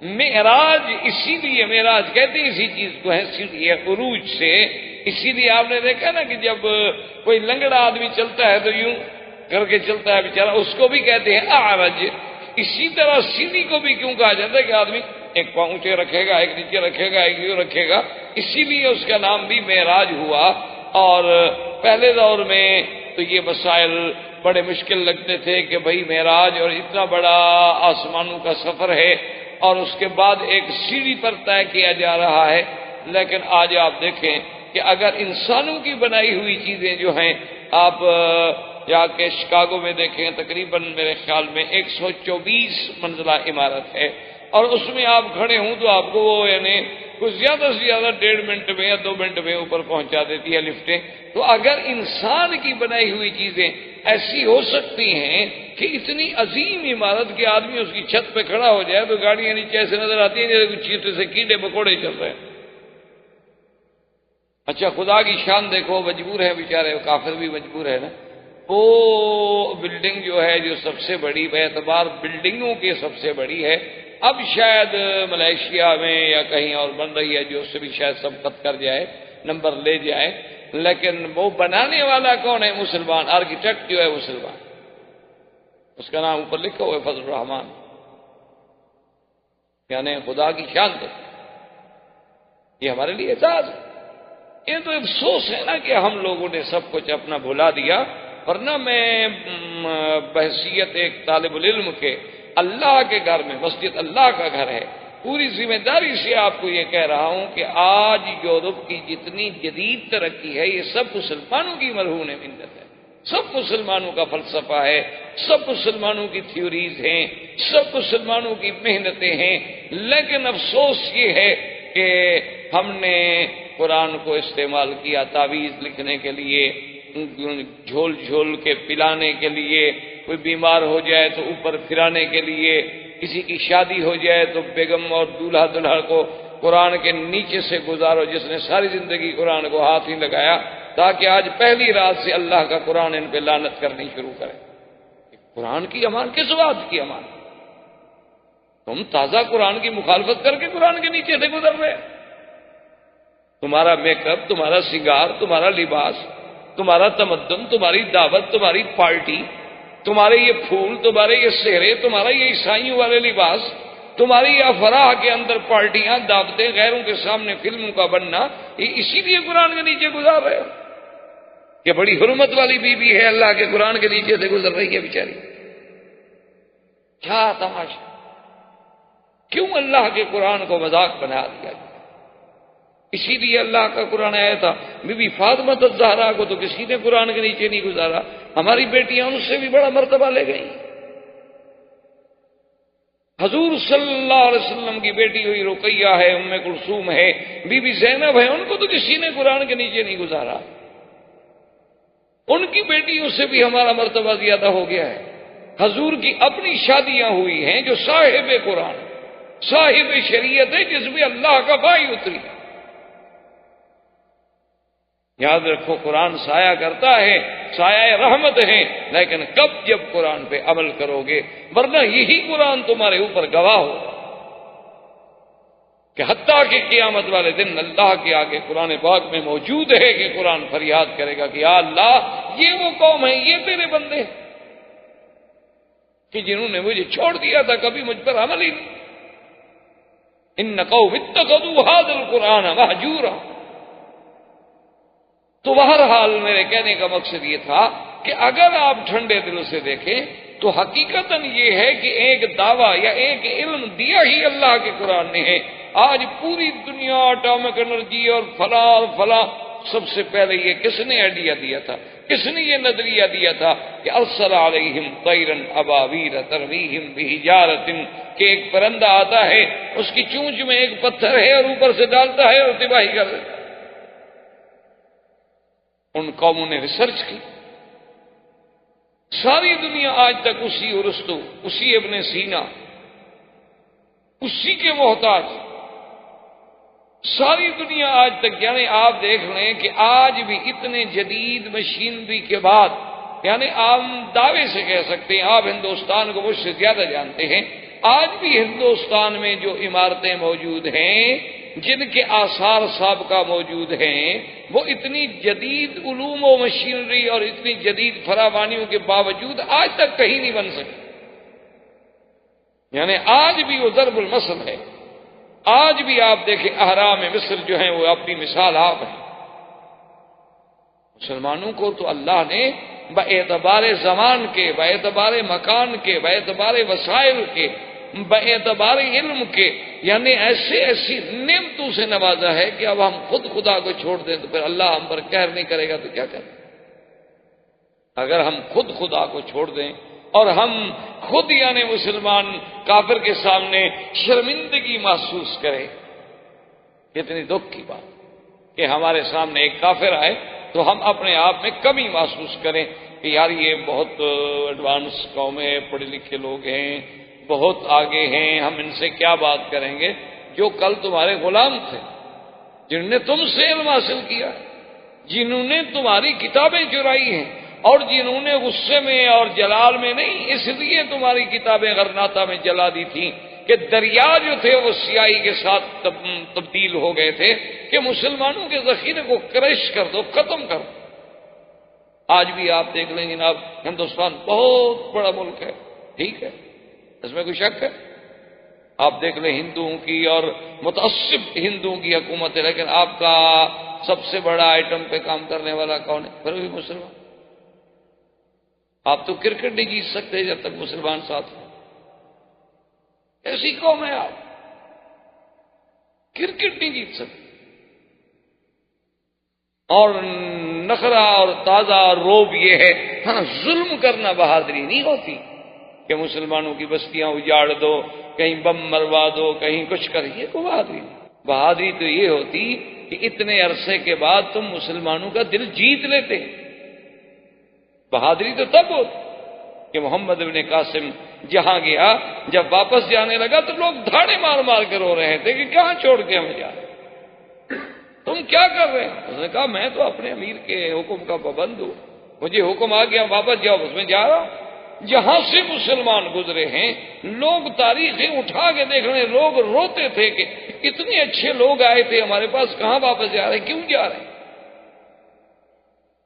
معراج اسی لیے معراج کہتے ہیں اسی چیز کو ہے، سیڑھی عروج سے۔ اسی لیے آپ نے دیکھا نا کہ جب کوئی لنگڑا آدمی چلتا ہے تو یوں کر کے چلتا ہے بیچارہ، اس کو بھی کہتے ہیں اعرج۔ اسی طرح سیڑھی کو بھی کیوں کہا جاتا ہے کہ آدمی ایک پاؤں اونچے رکھے گا، ایک نیچے رکھے گا، ایک یوں رکھے گا، اسی لیے اس کا نام بھی معراج ہوا۔ اور پہلے دور میں تو یہ مسائل بڑے مشکل لگتے تھے کہ بھئی معراج اور اتنا بڑا آسمانوں کا سفر ہے اور اس کے بعد ایک سیڑھی پر طے کیا جا رہا ہے۔ لیکن آج آپ دیکھیں کہ اگر انسانوں کی بنائی ہوئی چیزیں جو ہیں، آپ جا کے شکاگو میں دیکھیں، تقریباً میرے خیال میں 124 منزلہ عمارت ہے، اور اس میں آپ کھڑے ہوں تو آپ کو وہ یعنی کچھ زیادہ سے زیادہ 1.5 منٹ میں یا 2 منٹ میں اوپر پہنچا دیتی ہے لفٹیں۔ تو اگر انسان کی بنائی ہوئی چیزیں ایسی ہو سکتی ہیں کہ اتنی عظیم عمارت کے آدمی اس کی چھت پہ کھڑا ہو جائے تو گاڑیاں نیچے ایسے نظر آتی ہیں جیسے کچھ چیٹے سے کیڑے مکوڑے چل رہے ہیں۔ اچھا خدا کی شان دیکھو، مجبور ہے بیچارے، کافر بھی مجبور ہے نا۔ وہ بلڈنگ جو ہے جو سب سے بڑی بے اعتبار بلڈنگوں کے سب سے بڑی ہے، اب شاید ملیشیا میں یا کہیں اور بن رہی ہے جو اس سے بھی شاید سبقت کر جائے، نمبر لے جائے، لیکن وہ بنانے والا کون ہے؟ مسلمان، آرکیٹیکٹ جو ہے مسلمان، اس کا نام اوپر لکھا ہوا ہے فضل الرحمان۔ یعنی خدا کی شان دے، یہ ہمارے لیے اعزاز ہے۔ یہ تو افسوس ہے نا کہ ہم لوگوں نے سب کچھ اپنا بھلا دیا، ورنہ میں بحیثیت ایک طالب العلم کے اللہ کے گھر میں، مسجد اللہ کا گھر ہے، پوری ذمہ داری سے آپ کو یہ کہہ رہا ہوں کہ آج یورپ کی جتنی جدید ترقی ہے یہ سب مسلمانوں کی مرہون منت ہے، سب مسلمانوں کا فلسفہ ہے، سب مسلمانوں کی تھیوریز ہیں، سب مسلمانوں کی محنتیں ہیں۔ لیکن افسوس یہ ہے کہ ہم نے قرآن کو استعمال کیا تعویذ لکھنے کے لیے، جھول جھول کے پلانے کے لیے، کوئی بیمار ہو جائے تو اوپر پھرانے کے لیے، کسی کی شادی ہو جائے تو بیگم اور دولہا دلہا کو قرآن کے نیچے سے گزارو، جس نے ساری زندگی قرآن کو ہاتھ ہی لگایا تاکہ آج پہلی رات سے اللہ کا قرآن ان پہ لعنت کرنی شروع کرے۔ قرآن کی امان کس بات کی امان؟ تم تازہ قرآن کی مخالفت کر کے قرآن کے نیچے سے گزر رہے، تمہارا میک اپ، تمہارا سنگار، تمہارا لباس، تمہارا تمدن، تمہاری دعوت، تمہاری پارٹی، تمہارے یہ پھول، تمہارے یہ سہرے، تمہارا یہ عیسائیوں والے لباس، تمہاری یہ افراح کے اندر پارٹیاں، دعوتیں، غیروں کے سامنے فلموں کا بننا، یہ اسی لیے قرآن کے نیچے گزار رہے ہو کہ بڑی حرمت والی بیوی ہے، اللہ کے قرآن کے نیچے سے گزر رہی ہے بیچاری۔ کیا تماشا! کیوں اللہ کے قرآن کو مذاق بنا دیا گیا؟ اسی لیے اللہ کا قرآن آیا تھا، بی بی فاطمہ الزہرا کو تو کسی نے قرآن کے نیچے نہیں گزارا، ہماری بیٹیاں ان سے بھی بڑا مرتبہ لے گئیں۔ حضور صلی اللہ علیہ وسلم کی بیٹی ہوئی رقیہ ہے، ام کلثوم ہے، بی بی زینب ہے، ان کو تو کسی نے قرآن کے نیچے نہیں گزارا۔ ان کی بیٹیوں سے بھی ہمارا مرتبہ زیادہ ہو گیا ہے۔ حضور کی اپنی شادیاں ہوئی ہیں جو صاحب قرآن، صاحب شریعت ہے، جس میں اللہ کا بھائی اتری۔ یاد رکھو قرآن سایہ کرتا ہے، سایہ رحمت ہے، لیکن کب؟ جب قرآن پہ عمل کرو گے، ورنہ یہی قرآن تمہارے اوپر گواہ ہو کہ حتیٰ کہ قیامت والے دن اللہ کے آگے قرآن پاک میں موجود ہے کہ قرآن فریاد کرے گا کہ یا اللہ یہ وہ قوم ہے، یہ تیرے بندے کہ جنہوں نے مجھے چھوڑ دیا تھا، کبھی مجھ پر عمل ہی نہیں۔ ان قوم اتخذوا هذا القرآن مہجورا۔ تو بہرحال میرے کہنے کا مقصد یہ تھا کہ اگر آپ ٹھنڈے دل سے دیکھیں تو حقیقتاً یہ ہے کہ ایک دعویٰ یا ایک علم دیا ہی اللہ کے قرآن نے ہے۔ آج پوری دنیا اٹامک انرجی اور فلاں سب سے پہلے یہ کس نے آئیڈیا دیا تھا؟ کس نے یہ نظریہ دیا تھا کہ ارسل علیہم طیرا ابابیل ترمیہم بحجارۃ، کہ ایک پرندہ آتا ہے، اس کی چونچ میں ایک پتھر ہے اور اوپر سے ڈالتا ہے اور تباہی کر دیتا ہے۔ ان قوموں نے ریسرچ کی، ساری دنیا آج تک اسی ارسطو، اسی ابن سینا، اسی کے محتاج، ساری دنیا آج تک۔ یعنی آپ دیکھ لیں کہ آج بھی اتنے جدید مشینری کے بعد یعنی آپ دعوے سے کہہ سکتے ہیں آپ ہندوستان کو مجھ سے زیادہ جانتے ہیں، آج بھی ہندوستان میں جو عمارتیں موجود ہیں جن کے آثار سابقہ موجود ہیں وہ اتنی جدید علوم و مشینری اور اتنی جدید فراوانیوں کے باوجود آج تک کہیں نہیں بن سکی، یعنی آج بھی وہ ضرب المثل ہے۔ آج بھی آپ دیکھیں اہرام مصر جو ہیں وہ اپنی مثال آپ ہیں۔ مسلمانوں کو تو اللہ نے باعتبار زمان کے، باعتبار مکان کے، باعتبار وسائل کے، باعتبار علم کے، یعنی ایسی نعمتوں سے نوازا ہے کہ اب ہم خود خدا کو چھوڑ دیں تو پھر اللہ ہم پر قہر نہیں کرے گا تو کیا کریں؟ اگر ہم خود خدا کو چھوڑ دیں اور ہم خود یعنی مسلمان کافر کے سامنے شرمندگی محسوس کریں، کتنی دکھ کی بات کہ ہمارے سامنے ایک کافر آئے تو ہم اپنے آپ میں کمی محسوس کریں کہ یار یہ بہت ایڈوانس قوم ہے، پڑھے لکھے لوگ ہیں، بہت آگے ہیں، ہم ان سے کیا بات کریں گے جو کل تمہارے غلام تھے، جنہوں نے تم سے علم حاصل کیا، جنہوں نے تمہاری کتابیں چرائی ہیں، اور جنہوں نے غصے میں اور جلال میں نہیں، اس لیے تمہاری کتابیں غرناطہ میں جلا دی تھیں کہ دریا جو تھے وہ سیاہی کے ساتھ تبدیل ہو گئے تھے کہ مسلمانوں کے ذخیرے کو کرش کر دو، ختم کر دو۔ آج بھی آپ دیکھ لیں جناب، ہندوستان بہت بڑا ملک ہے، ٹھیک ہے، اس میں کوئی شک ہے؟ آپ دیکھ لیں ہندوؤں کی اور متعصب ہندوؤں کی حکومت ہے، لیکن آپ کا سب سے بڑا آئٹم پہ کام کرنے والا کون ہے؟ پھر بھی مسلمان۔ آپ تو کرکٹ نہیں جیت سکتے جب تک مسلمان ساتھ ہیں، ایسی قوم ہے آپ، کرکٹ نہیں جیت سکتے۔ اور نخرہ اور تازہ روب یہ ہے، ہاں ظلم کرنا بہادری نہیں ہوتی کہ مسلمانوں کی بستیاں اجاڑ دو، کہیں بم مروا دو، کہیں کچھ کریے، کوئی بہادری نہیں۔ بہادری تو یہ ہوتی کہ اتنے عرصے کے بعد تم مسلمانوں کا دل جیت لیتے۔ بہادری تو تب ہوتی کہ محمد ابن قاسم جہاں گیا، جب واپس جانے لگا تو لوگ دھاڑے مار مار کے رو رہے تھے کہ کہاں چھوڑ کے ہمیں جا رہے، تم کیا کر رہے ہیں؟ اس نے کہا میں تو اپنے امیر کے حکم کا پابند ہوں، مجھے حکم آ گیا واپس جاؤ، اس میں جا رہا ہوں۔ جہاں سے مسلمان گزرے ہیں لوگ تاریخیں اٹھا کے دیکھ رہے ہیں، لوگ روتے تھے کہ اتنے اچھے لوگ آئے تھے ہمارے پاس، کہاں واپس جا رہے ہیں، کیوں جا رہے ہیں؟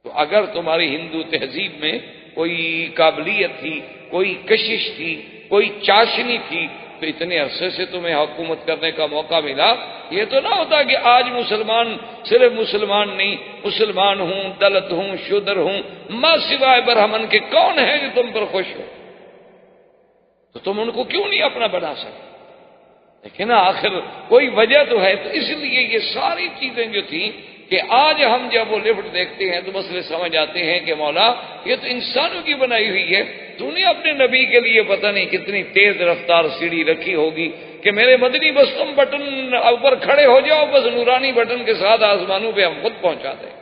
تو اگر تمہاری ہندو تہذیب میں کوئی قابلیت تھی، کوئی کشش تھی، کوئی چاشنی تھی تو اتنے عرصے سے تمہیں حکومت کرنے کا موقع ملا۔ یہ تو نہ ہوتا کہ آج مسلمان صرف مسلمان نہیں، مسلمان ہوں، دلت ہوں، شودر ہوں، ماں سوائے برہمن کے کون ہے جو تم پر خوش ہو؟ تو تم ان کو کیوں نہیں اپنا بنا سکتے؟ لیکن آخر کوئی وجہ تو ہے، تو اس لیے یہ ساری چیزیں جو تھیں کہ آج ہم جب وہ لفٹ دیکھتے ہیں تو مسئلے سمجھ آتے ہیں کہ مولا یہ تو انسانوں کی بنائی ہوئی ہے، تو نے اپنے نبی کے لیے پتہ نہیں کتنی تیز رفتار سیڑھی رکھی ہوگی کہ میرے مدنی بس تم بٹن اوپر کھڑے ہو جاؤ، بس نورانی بٹن کے ساتھ آسمانوں پہ ہم خود پہنچا دیں،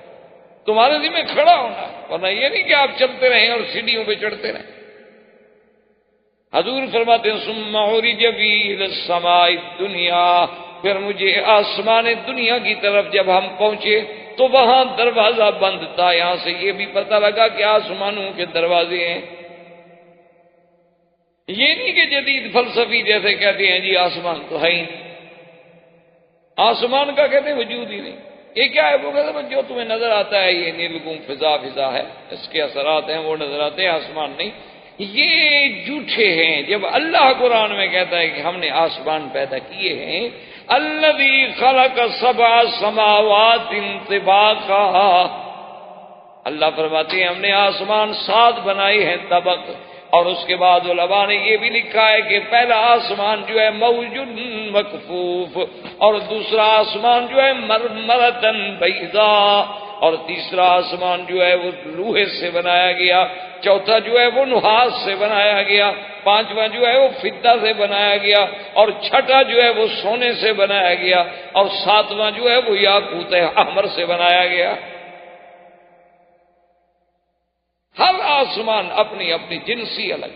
تمہارے ذمہ کھڑا ہونا، ورنہ یہ نہیں کہ آپ چلتے رہیں اور سیڑھیوں پہ چڑھتے رہیں۔ حضور فرماتے ہیں ثم عرج بی الی السماء الدنیا، پھر مجھے آسمان دنیا کی طرف جب ہم پہنچے تو وہاں دروازہ بند تھا، یہاں سے یہ بھی پتہ لگا کہ آسمانوں کے دروازے ہیں۔ یہ نہیں کہ جدید فلسفی جیسے کہتے ہیں جی آسمان تو ہے ہی نہیں، آسمان کا کہتے ہیں وجود ہی نہیں، یہ کیا ہے؟ وہ کہتے ہیں جو تمہیں نظر آتا ہے یہ نیلگم فضا ہے، اس کے اثرات ہیں وہ نظر آتے ہیں، آسمان نہیں، یہ جھوٹے ہیں۔ جب اللہ قرآن میں کہتا ہے کہ ہم نے آسمان پیدا کیے ہیں، الذی خلق سبع سماوات طباقا، اللہ فرماتے ہیں ہم نے آسمان 7 بنائے ہیں طبق، اور اس کے بعد علماء نے یہ بھی لکھا ہے کہ پہلا آسمان جو ہے موجن مکفوف، اور دوسرا آسمان جو ہے مرمرتن بیضاء، اور تیسرا آسمان جو ہے وہ لوہے سے بنایا گیا، چوتھا جو ہے وہ نحاس سے بنایا گیا، پانچواں جو ہے وہ فضہ سے بنایا گیا، اور چھٹا جو ہے وہ سونے سے بنایا گیا، اور ساتواں جو ہے وہ یاقوت احمر سے بنایا گیا۔ ہر آسمان اپنی اپنی جنسی الگ،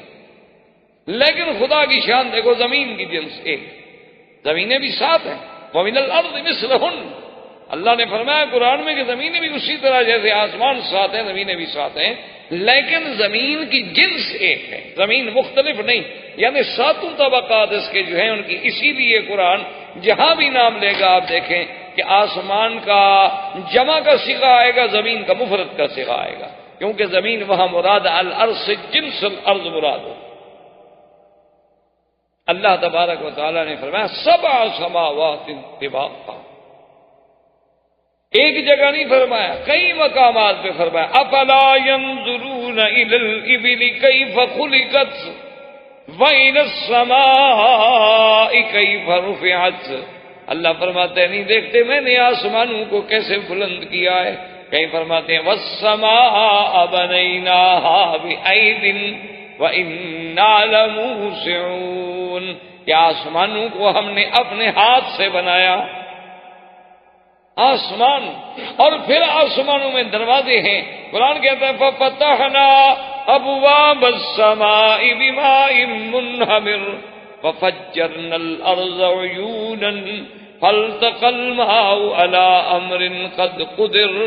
لیکن خدا کی شان دیکھو، زمین کی جنس ایک، زمینیں بھی 7 ہیں، وَمِنَ الْأَرْضِ مِثْلُهُنَّ، اللہ نے فرمایا قرآن میں کہ زمینیں بھی اسی طرح جیسے آسمان ساتھ ہیں زمینیں بھی ساتھ ہیں، لیکن زمین کی جنس ایک ہے، زمین مختلف نہیں، یعنی ساتوں طبقات اس کے جو ہیں ان کی، اسی لیے قرآن جہاں بھی نام لے گا آپ دیکھیں کہ آسمان کا جمع کا صیغہ آئے گا، زمین کا مفرد کا صیغہ آئے گا، کیونکہ زمین وہاں مراد الارض سے جنس الارض مراد ہو۔ اللہ تبارک و تعالیٰ نے فرمایا سبع سماوات طباقا، ایک جگہ نہیں فرمایا، کئی مقامات پہ فرمایا افلا ينظرون الى الابل كيف خلقت والى السماء كيف رفعت، اللہ فرماتے ہیں نہیں دیکھتے میں نے آسمانوں کو کیسے بلند کیا ہے، کہیں فرماتے ہیں والسماء بنيناها بأيد وإنا لموسعون، کہ آسمانوں کو ہم نے اپنے ہاتھ سے بنایا، آسمان، اور پھر آسمانوں میں دروازے ہیں، قرآن کہتا ہے فَفَتَحْنَا أَبْوَابَ السَّمَاءِ بِمَاءٍ مُنْهَمِرٍ وَفَجَّرْنَا الْأَرْضَ عُيُونًا فَالْتَقَى الْمَاءُ عَلَىٰ أَمْرٍ قَدْ قُدِرَ،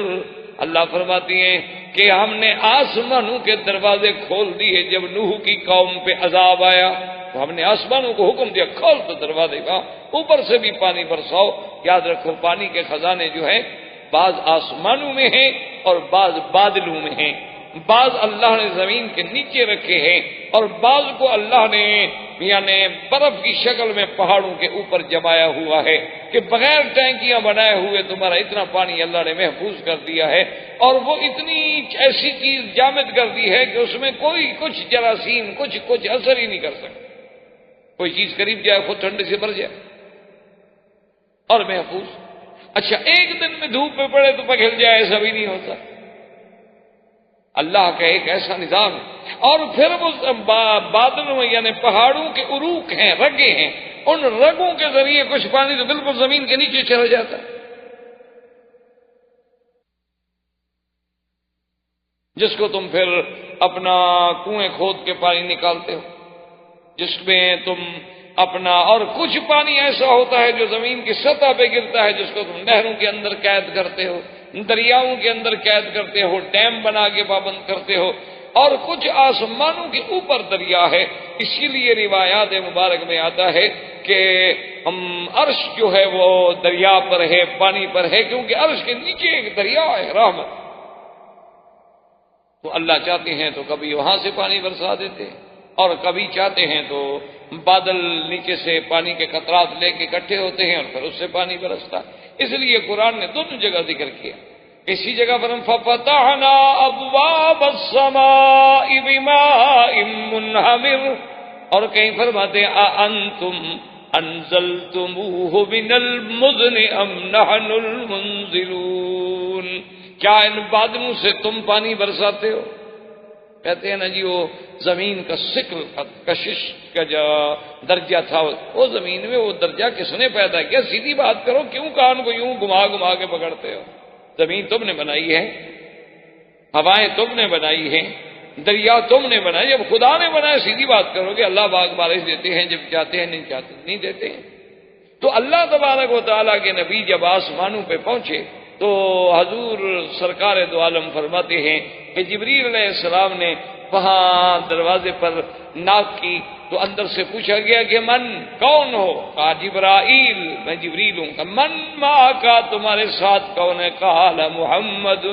اللہ فرماتی ہیں کہ ہم نے آسمانوں کے دروازے کھول دیے جب نوح کی قوم پہ عذاب آیا، تو ہم نے آسمانوں کو حکم دیا کھول تو دروازے کا، اوپر سے بھی پانی برساؤ۔ یاد رکھو پانی کے خزانے جو ہیں بعض آسمانوں میں ہیں اور بعض بادلوں میں ہیں، بعض اللہ نے زمین کے نیچے رکھے ہیں اور بعض کو اللہ نے یعنی برف کی شکل میں پہاڑوں کے اوپر جمایا ہوا ہے کہ بغیر ٹینکیاں بنائے ہوئے تمہارا اتنا پانی اللہ نے محفوظ کر دیا ہے، اور وہ اتنی ایسی چیز جامد کر دی ہے کہ اس میں کوئی کچھ جراثیم کچھ اثر ہی نہیں کر سکتا، کوئی چیز قریب جائے خود ٹھنڈے سے بھر جائے اور محفوظ۔ اچھا ایک دن میں دھوپ میں پڑے تو پگھل جائے، ایسا بھی نہیں ہوتا، اللہ کا ایک ایسا نظام ہے۔ اور پھر وہ بادلوں میں یعنی پہاڑوں کے عروق ہیں، رگیں ہیں، ان رگوں کے ذریعے کچھ پانی تو بالکل زمین کے نیچے چلا جاتا ہے، جس کو تم پھر اپنا کنویں کھود کے پانی نکالتے ہو، جس میں تم اپنا، اور کچھ پانی ایسا ہوتا ہے جو زمین کی سطح پہ گرتا ہے جس کو تم نہروں کے اندر قید کرتے ہو، دریاؤں کے اندر قید کرتے ہو، ڈیم بنا کے پابند کرتے ہو، اور کچھ آسمانوں کے اوپر دریا ہے۔ اسی لیے روایات مبارک میں آتا ہے کہ عرش جو ہے وہ دریا پر ہے، پانی پر ہے، کیونکہ عرش کے نیچے ایک دریا ہے رحمت، تو اللہ چاہتے ہیں تو کبھی وہاں سے پانی برسا دیتے ہیں اور کبھی چاہتے ہیں تو بادل نیچے سے پانی کے قطرات لے کے اکٹھے ہوتے ہیں اور پھر اس سے پانی برستا ہے۔ اس لیے قرآن نے دونوں جگہ ذکر کیا، اسی جگہ پر فَفَتَحْنَا أَبْوَابَ السَّمَاءِ بِمَاءٍ مُنْهَمِرٍ، اور کہیں فرماتے ہیں أَأَنْتُمْ أَنزَلْتُمُوهُ مِنَ الْمُزْنِ أَمْ نَحْنُ الْمُنزِلُونَ، کیا ان بادلوں سے تم پانی برساتے ہو؟ کہتے ہیں نا جی وہ زمین کا سکل کشش کا جو درجہ تھا، وہ زمین میں وہ درجہ کس نے پیدا کیا؟ سیدھی بات کرو، کیوں کان کو یوں گھما کے پکڑتے ہو؟ زمین تم نے بنائی ہے، ہوائیں تم نے بنائی ہیں، دریا تم نے بنائی، جب خدا نے بنایا سیدھی بات کرو کہ اللہ باغ بارش دیتے ہیں جب چاہتے ہیں، نہیں چاہتے نہیں دیتے ہیں۔ تو اللہ تبارک و تعالیٰ کے نبی جب آسمانوں پہ پہنچے تو حضور سرکار دو عالم فرماتے ہیں کہ جبریل علیہ السلام نے وہاں دروازے پر ناک کی تو اندر سے پوچھا گیا کہ من کون ہو؟ کہا جبرائیل، میں جبریل ہوں۔ کہا من ما کا تمہارے ساتھ کون ہے؟ قال محمد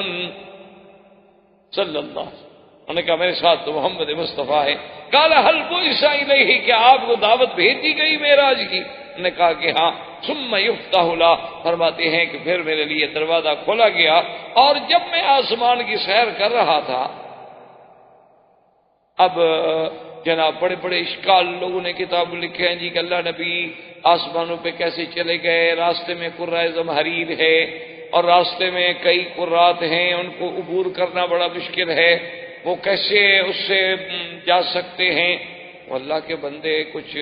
صلی اللہ علیہ وسلم، انہوں نے کہا میرے ساتھ تو محمد مصطفیٰ ہے۔ قال هل بعث الیہ، کیا آپ کو دعوت بھیج دی گئی معراج کی؟ انہوں نے کہا کہ ہاں۔ ثم یفتح له، فرماتے ہیں کہ پھر میرے لیے دروازہ کھولا گیا، اور جب میں آسمان کی سیر کر رہا تھا، اب جناب بڑے بڑے اشکال لوگوں نے کتاب لکھے ہیں جی کہ اللہ نبی آسمانوں پہ کیسے چلے گئے، راستے میں قرۂ زمہریر ہے اور راستے میں کئی قرات ہیں، ان کو عبور کرنا بڑا مشکل ہے، وہ کیسے اس سے جا سکتے ہیں؟ وہ اللہ کے بندے کچھ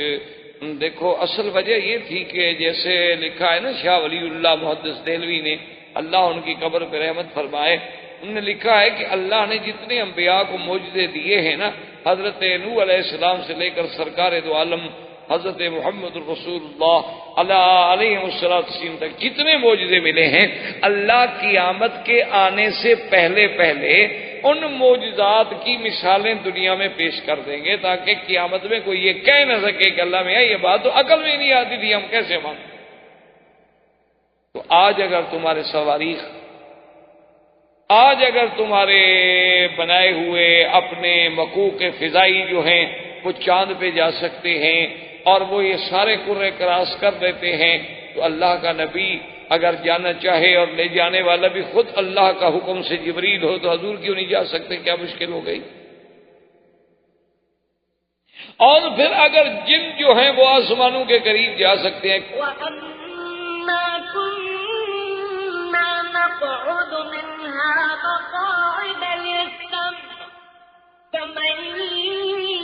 دیکھو، اصل وجہ یہ تھی کہ جیسے لکھا ہے نا شاہ ولی اللہ محدث دہلوی نے، اللہ ان کی قبر پہ رحمت فرمائے، انہوں نے لکھا ہے کہ اللہ نے جتنے انبیاء کو معجزے دیے ہیں نا، حضرت نوح علیہ السلام سے لے کر سرکار دو عالم حضرت محمد رسول اللہ علیہ السلام تک جتنے معجزے ملے ہیں، اللہ قیامت کے آنے سے پہلے پہلے ان معجزات کی مثالیں دنیا میں پیش کر دیں گے، تاکہ قیامت میں کوئی یہ کہہ نہ سکے کہ اللہ میں یہ بات تو عقل میں نہیں آتی تھی، ہم کیسے مانیں۔ تو آج اگر تمہارے صواريخ، آج اگر تمہارے بنائے ہوئے اپنے مکوک فضائی جو ہیں وہ چاند پہ جا سکتے ہیں اور وہ یہ سارے کرے کراس کر دیتے ہیں، تو اللہ کا نبی اگر جانا چاہے اور لے جانے والا بھی خود اللہ کا حکم سے جبریل ہو، تو حضور کیوں نہیں جا سکتے؟ کیا مشکل ہو گئی؟ اور پھر اگر جن جو ہیں وہ آسمانوں کے قریب جا سکتے ہیں،
وَأَنَّا كُنَّا نَقْعُدُ مِنْهَا مَقَاعِدَ لِلسَّمْعِ فَمَن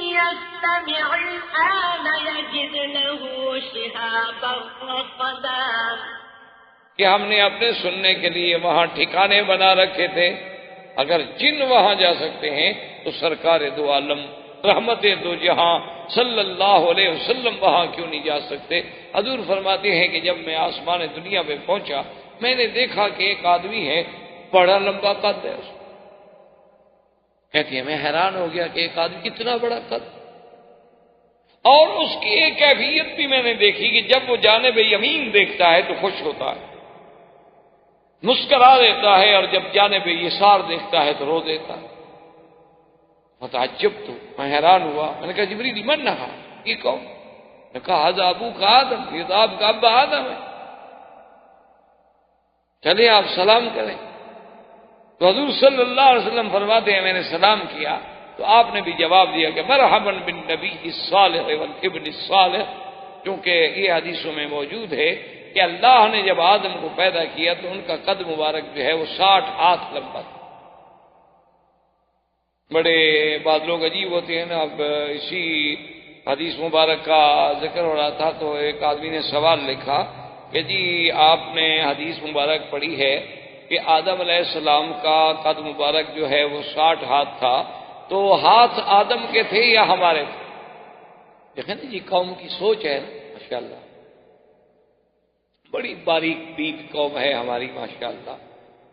يَسْتَمِعِ الْآنَ يَجِدْ لَهُ شِهَابًا رَّصَدًا،
کہ ہم نے اپنے سننے کے لیے وہاں ٹھکانے بنا رکھے تھے۔ اگر جن وہاں جا سکتے ہیں تو سرکار دو عالم رحمت دو جہاں صلی اللہ علیہ وسلم وہاں کیوں نہیں جا سکتے؟ حضور فرماتے ہیں کہ جب میں آسمان دنیا پہ پہنچا، میں نے دیکھا کہ ایک آدمی ہے، بڑا لمبا قد ہے اس کا۔ کہتی ہے میں حیران ہو گیا کہ ایک آدمی اتنا بڑا قد، اور اس کی ایک کیفیت بھی میں نے دیکھی کہ جب وہ جانب یمین دیکھتا ہے تو خوش ہوتا ہے، مسکرا دیتا ہے، اور جب جانب یسار دیکھتا ہے تو رو دیتا ہے۔ فتعجب تو، میں حیران ہوا، میں نے کہا جبریل من نہا، یہ کون؟ میں نے کہا ھذا ابوک آدم، یہ تو آپ کا ابا آدم ہے، چلے آپ سلام کریں۔ تو حضور صلی اللہ علیہ وسلم فرماتے ہیں میں نے سلام کیا تو آپ نے بھی جواب دیا کہ مرحبا بالنبی الصالح والابن الصالح، کیونکہ یہ حدیثوں میں موجود ہے کہ اللہ نے جب آدم کو پیدا کیا تو ان کا قد مبارک جو ہے وہ 60 ہاتھ لمبا تھا۔ بڑے بعض لوگ عجیب ہوتے ہیں نا۔ اب اسی حدیث مبارک کا ذکر ہو رہا تھا تو ایک آدمی نے سوال لکھا کہ جی آپ نے حدیث مبارک پڑھی ہے کہ آدم علیہ السلام کا قد مبارک جو ہے وہ 60 ہاتھ تھا، تو ہاتھ آدم کے تھے یا ہمارے تھے؟ دیکھیں نا جی قوم کی سوچ ہے نا، ماشاءاللہ بڑی باریک بین قوم ہے ہماری ماشاءاللہ۔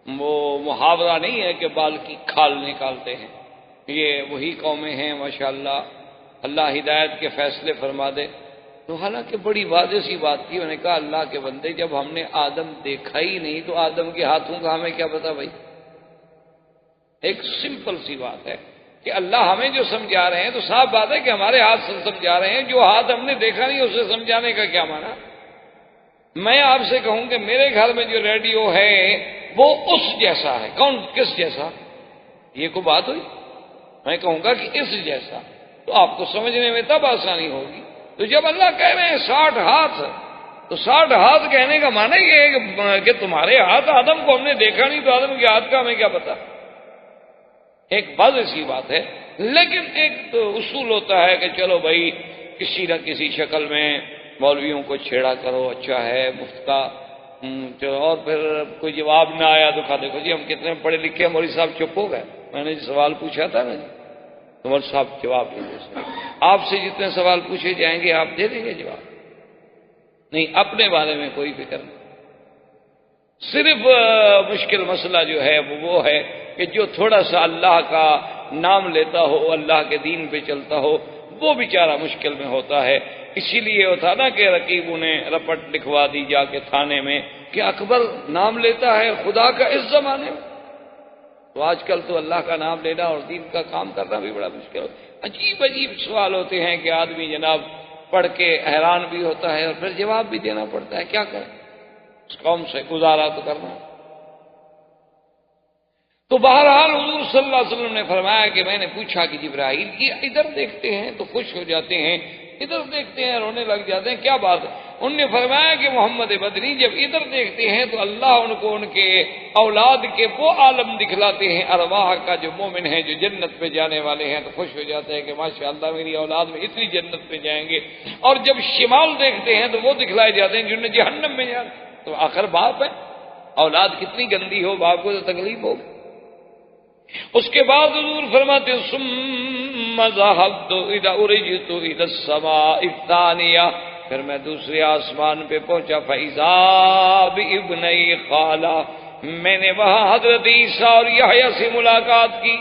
وہ محاورہ نہیں ہے کہ بال کی کھال نکالتے ہیں، یہ وہی قومیں ہیں ماشاءاللہ۔ اللہ ہدایت کے فیصلے فرما دے۔ تو حالانکہ بڑی واضح سی بات تھی، میں نے کہا اللہ کے بندے جب ہم نے آدم دیکھا ہی نہیں تو آدم کے ہاتھوں کا ہمیں کیا پتا بھائی؟ ایک سمپل سی بات ہے کہ اللہ ہمیں جو سمجھا رہے ہیں تو صاف بات ہے کہ ہمارے ہاتھ سے سمجھا رہے ہیں، جو ہاتھ ہم نے دیکھا نہیں اسے سمجھانے کا کیا معنی؟ میں آپ سے کہوں کہ میرے گھر میں جو ریڈیو ہے وہ اس جیسا ہے۔ کون؟ کس جیسا؟ یہ کوئی بات ہوئی؟ میں کہوں گا کہ اس جیسا، تو آپ کو سمجھنے میں تب آسانی ہوگی۔ تو جب اللہ کہہ رہے ہیں 60 ہاتھ، تو 60 ہاتھ کہنے کا معنی یہ ہے کہ تمہارے ہاتھ، آدم کو ہم نے دیکھا نہیں تو آدم کے ہاتھ کا ہمیں کیا پتا؟ ایک واضح سی بات ہے، لیکن ایک تو اصول ہوتا ہے کہ چلو بھائی کسی نہ کسی شکل میں مولویوں کو چھیڑا کرو، اچھا ہے مفت کا، اور پھر کوئی جواب نہ آیا تو کہا دیکھو جی ہم کتنے پڑھے لکھے ہیں، مولوی صاحب چپ ہو گئے۔ میں نے سوال پوچھا تھا نا جی، تو مولوی صاحب جواب نہیں دے سکتے۔ آپ سے جتنے سوال پوچھے جائیں گے آپ دے دیں گے جواب؟ نہیں، اپنے بارے میں کوئی فکر نہیں۔ صرف مشکل مسئلہ جو ہے وہ ہے کہ جو تھوڑا سا اللہ کا نام لیتا ہو، اللہ کے دین پہ چلتا ہو، وہ بیچارہ مشکل میں ہوتا ہے۔ اسی لیے وہ تھا نا کہ رقیبوں نے رپٹ لکھوا دی جا کے تھانے میں کہ اکبر نام لیتا ہے خدا کا اس زمانے میں۔ تو آج کل تو اللہ کا نام لینا اور دین کا کام کرنا بھی بڑا مشکل ہے۔ عجیب عجیب سوال ہوتے ہیں کہ آدمی جناب پڑھ کے حیران بھی ہوتا ہے اور پھر جواب بھی دینا پڑتا ہے، کیا کریں؟ اس قوم سے گزارا تو کرنا۔ تو بہرحال حضور صلی اللہ علیہ وسلم نے فرمایا کہ میں نے پوچھا کہ جبرائیل یہ ادھر دیکھتے ہیں تو خوش ہو جاتے ہیں، ادھر دیکھتے ہیں رونے لگ جاتے ہیں، کیا بات ہے؟ انہوں نے فرمایا کہ محمد بدری جب ادھر دیکھتے ہیں تو اللہ ان کو ان کے اولاد کے وہ عالم دکھلاتے ہیں ارواح کا، جو مومن ہیں، جو جنت پہ جانے والے ہیں، تو خوش ہو جاتے ہیں کہ ماشاءاللہ میری اولاد میں اتنی جنت پہ جائیں گے۔ اور جب شمال دیکھتے ہیں تو وہ دکھلائے جاتے ہیں جنہوں نے جہنم میں جانا۔ تو آخر باپ ہے، اولاد کتنی گندی ہو باپ کو تو تکلیف ہوگی۔ اس کے بعد حضور فرماتے ہیں ثم ذهبت اذا ارجت الى السماء الثانیہ، پھر میں دوسرے آسمان پہ پہنچا فاذا بابنی خالہ، میں نے وہاں حضرت عیسیٰ اور یحییٰ سے ملاقات کی۔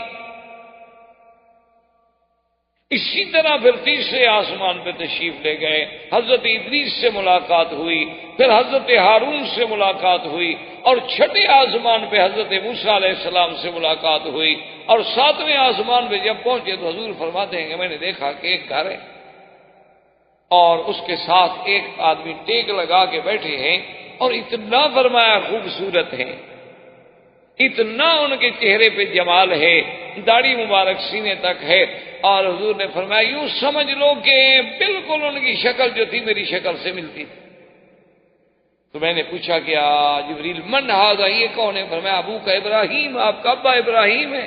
اسی طرح پھر تیسرے آسمان پہ تشریف لے گئے، حضرت ادریس سے ملاقات ہوئی، پھر حضرت ہارون سے ملاقات ہوئی، اور چھٹے آسمان پہ حضرت موسیٰ علیہ السلام سے ملاقات ہوئی، اور ساتویں آسمان پہ جب پہنچے تو حضور فرماتے ہیں کہ میں نے دیکھا کہ ایک گھر ہے اور اس کے ساتھ ایک آدمی ٹیک لگا کے بیٹھے ہیں، اور اتنا فرمایا خوبصورت ہیں، اتنا ان کے چہرے پہ جمال ہے، داڑھی مبارک سینے تک ہے، اور حضور نے فرمایا یوں سمجھ لو کہ بالکل ان کی شکل جو تھی میری شکل سے ملتی تھی۔ تو میں نے پوچھا کہ جبریل من ھذا، یہ کون ہے؟ فرمایا ابو کا ابراہیم، آپ کا ابا ابراہیم ہے۔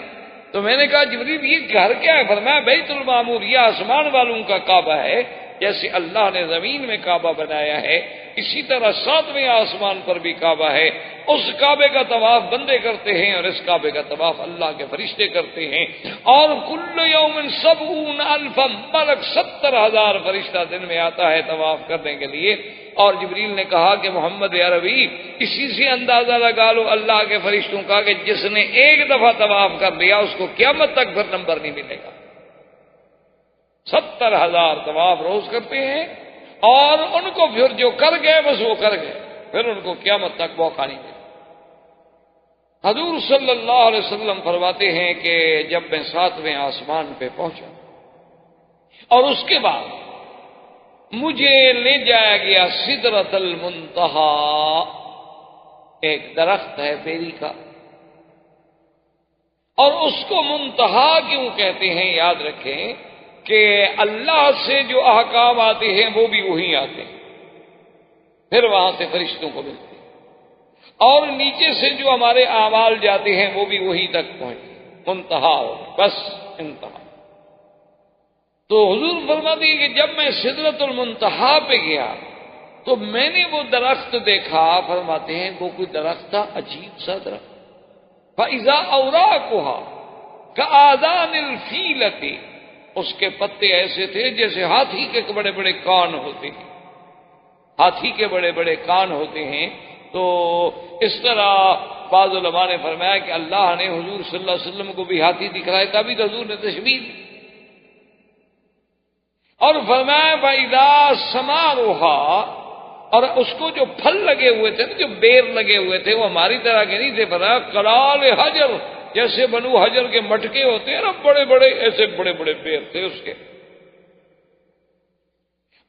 تو میں نے کہا جبریل یہ گھر کیا ہے؟ فرمایا بیت المعمور، یہ آسمان والوں کا کعبہ ہے، جیسے اللہ نے زمین میں کعبہ بنایا ہے اسی طرح ساتویں آسمان پر بھی کعبہ ہے، اس کعبے کا طواف بندے کرتے ہیں اور اس کعبے کا طواف اللہ کے فرشتے کرتے ہیں، اور کل یوم 70,000 ملک، 70,000 فرشتہ دن میں آتا ہے طواف کرنے کے لیے۔ اور جبریل نے کہا کہ محمد عربی اسی سے اندازہ لگا لو اللہ کے فرشتوں کا کہ جس نے ایک دفعہ طواف کر لیا اس کو قیامت تک پھر نمبر نہیں ملے گا۔ 70,000 طواف روز کرتے ہیں، اور ان کو پھر جو کر گئے بس وہ کر گئے، پھر ان کو قیامت تک موقع نہیں ملے۔ حضور صلی اللہ علیہ وسلم فرماتے ہیں کہ جب میں ساتویں آسمان پہ پہنچا اور اس کے بعد مجھے لے جایا گیا سدرۃ المنتہا، ایک درخت ہے بیری کا، اور اس کو منتہا کیوں کہتے ہیں یاد رکھیں کہ اللہ سے جو احکام آتے ہیں وہ بھی وہی آتے ہیں، پھر وہاں سے فرشتوں کو ملتے ہیں، اور نیچے سے جو ہمارے اعمال جاتے ہیں وہ بھی وہیں تک پہنچتے ہیں، منتہا بس انتہا۔ تو حضور فرماتے ہیں کہ جب میں سدرۃ المنتہا پہ گیا تو میں نے وہ درخت دیکھا، فرماتے ہیں وہ کوئی درخت تھا عجیب سا درخت، فَإِذَا أَوْرَاقُهَا كَآذَانِ الْفِيلَةِ، اس کے پتے ایسے تھے جیسے ہاتھی کے بڑے بڑے کان ہوتے ہیں، ہاتھی کے بڑے بڑے کان ہوتے ہیں۔ تو اس طرح بعض علماء نے فرمایا کہ اللہ نے حضور صلی اللہ علیہ وسلم کو بھی ہاتھی دکھلایا، تبھی تو حضور نے تشبیہ دی، اور فرمایا فَإِذَا ثَمَارُهَا، اور اس کو جو پھل لگے ہوئے تھے، جو بیر لگے ہوئے تھے، وہ ہماری طرح کے نہیں تھے، فرمایا قلال حجر، جیسے بنو حجر کے مٹکے ہوتے ہیں نا بڑے بڑے، ایسے بڑے بڑے پیر تھے اس کے۔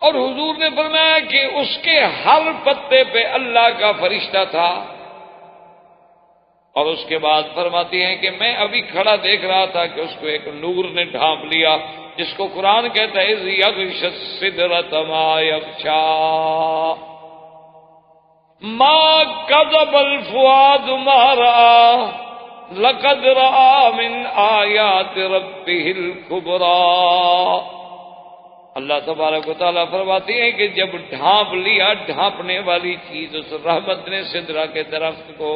اور حضور نے فرمایا کہ اس کے ہر پتے پہ اللہ کا فرشتہ تھا، اور اس کے بعد فرماتی ہیں کہ میں ابھی کھڑا دیکھ رہا تھا کہ اس کو ایک نور نے ڈھانپ لیا، جس کو قرآن کہتا ہے اذ یغشی السدرۃ ما یغشی ما کذب الفؤاد ما رأى لقد رأى من آیات ربه الکبریٰ۔ اللہ تبارک و تعالیٰ فرماتے ہیں کہ جب ڈھانپ لیا ڈھانپنے والی چیز اس رحمت نے سدرہ کے درخت کو،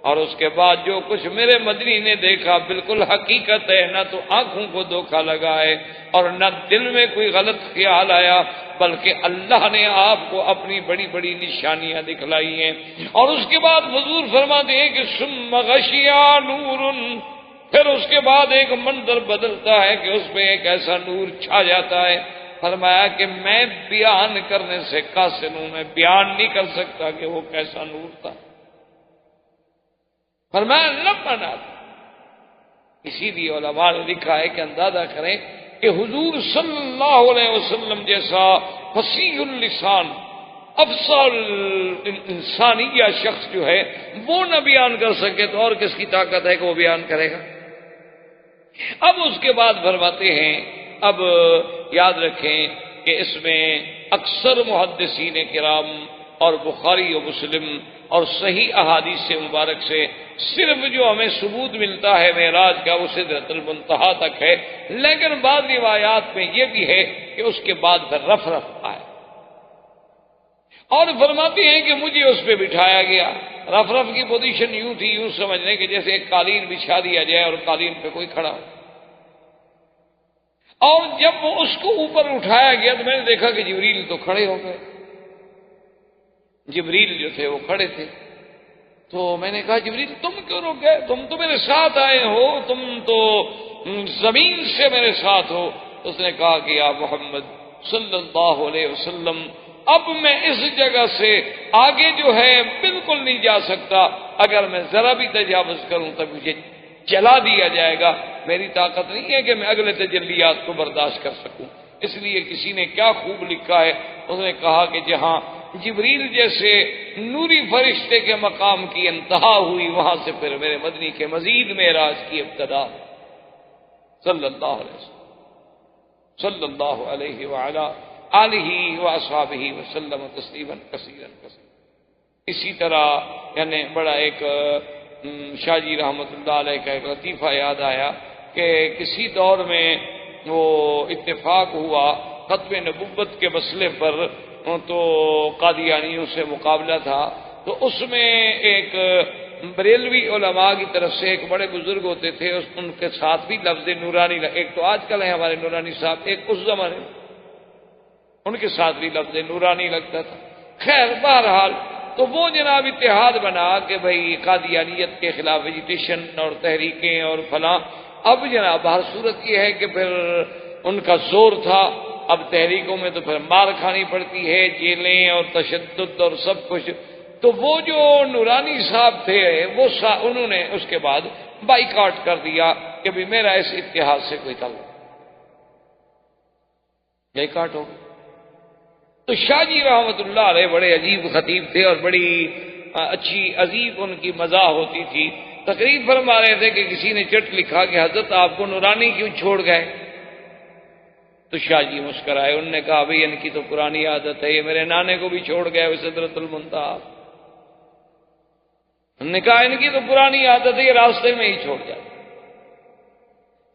اور اس کے بعد جو کچھ میرے مدنی نے دیکھا بالکل حقیقت ہے، نہ تو آنکھوں کو دھوکہ لگا ہے اور نہ دل میں کوئی غلط خیال آیا، بلکہ اللہ نے آپ کو اپنی بڑی بڑی نشانیاں دکھلائی ہیں۔ اور اس کے بعد حضور فرماتے ہیں کہ ثم غشیا نور، پھر اس کے بعد ایک منظر بدلتا ہے کہ اس پہ ایک ایسا نور چھا جاتا ہے، فرمایا کہ میں بیان کرنے سے قاصر ہوں، میں بیان نہیں کر سکتا کہ وہ کیسا نور تھا۔ فرمایا لمنا، اسی لیے علماء نے لکھا ہے کہ اندازہ کریں کہ حضور صلی اللہ علیہ وسلم جیسا فصیح اللسان افصل انسانیہ شخص جو ہے وہ نہ بیان کر سکے تو اور کس کی طاقت ہے کہ وہ بیان کرے گا۔ اب اس کے بعد فرماتے ہیں، اب یاد رکھیں کہ اس میں اکثر محدثین کرام اور بخاری و مسلم اور صحیح احادیث سے مبارک سے صرف جو ہمیں ثبوت ملتا ہے معراج کا وہ سدرۃ المنتہا تک ہے، لیکن بعض روایات میں یہ بھی ہے کہ اس کے بعد پھر رف آئے، اور فرماتے ہیں کہ مجھے اس پہ بٹھایا گیا. رف رف کی پوزیشن یوں تھی، یوں سمجھنے کہ جیسے ایک قالین بچھا دیا جائے اور قالین پہ کوئی کھڑا ہو. اور جب وہ اس کو اوپر اٹھایا گیا تو میں نے دیکھا کہ جبریل تو کھڑے ہو گئے. جبریل جو تھے وہ کھڑے تھے. تو میں نے کہا جبریل تم کیوں رک گئے؟ تم تو میرے ساتھ آئے ہو، تم تو زمین سے میرے ساتھ ہو. اس نے کہا کہ یا محمد صلی اللہ علیہ وسلم، اب میں اس جگہ سے آگے جو ہے بالکل نہیں جا سکتا. اگر میں ذرا بھی تجاوز کروں تو مجھے جلا دیا جائے گا. میری طاقت نہیں ہے کہ میں اگلے تجلیات کو برداشت کر سکوں. اس لیے کسی نے کیا خوب لکھا ہے، اس نے کہا کہ جہاں جبریل جیسے نوری فرشتے کے مقام کی انتہا ہوئی، وہاں سے پھر میرے مدنی کے مزید معراج کی ابتدا. صلی اللہ علیہ وسلم صلی اللہ علیہ وعلی آلہ واصحابہ وسلم تسلیما کثیرا کثیرا. اسی طرح یعنی بڑا ایک شاہ جی رحمۃ اللہ علیہ کا ایک لطیفہ یاد آیا کہ کسی دور میں وہ اتفاق ہوا ختم نبوت کے مسئلے پر، تو قادیانیوں سے مقابلہ تھا. تو اس میں ایک بریلوی علماء کی طرف سے ایک بڑے بزرگ ہوتے تھے، ان کے ساتھ بھی لفظ نورانی، ایک تو آج کل ہے ہمارے نورانی صاحب، ایک اس زمانے میں ان کے ساتھ بھی لفظ نورانی لگتا تھا. خیر بہرحال تو وہ جناب اتحاد بنا کہ بھائی قادیانیت کے خلاف ویجیٹیشن اور تحریکیں اور فلاں. اب جناب ہر صورت یہ ہے کہ پھر ان کا زور تھا. اب تحریکوں میں تو پھر مار کھانی پڑتی ہے، جیلیں اور تشدد اور سب کچھ. تو وہ جو نورانی صاحب تھے وہ انہوں نے اس کے بعد بائیکاٹ کر دیا کہ بھی میرا اس اتحاد سے کوئی تعلق. بائیکاٹ ہو. تو شاہ جی رحمۃ اللہ علیہ بڑے عجیب خطیب تھے اور بڑی اچھی عجیب ان کی مزاح ہوتی تھی. تقریر فرما رہے تھے کہ کسی نے چٹ لکھا کہ حضرت آپ کو نورانی کیوں چھوڑ گئے؟ تو شاہ جی مسکرائے. انہوں نے کہا بھائی ان کی تو پرانی عادت ہے، یہ میرے نانے کو بھی چھوڑ گئے سدرۃ المنتہا. انہوں نے کہا ان کی تو پرانی عادت ہے، یہ راستے میں ہی چھوڑ جاتے.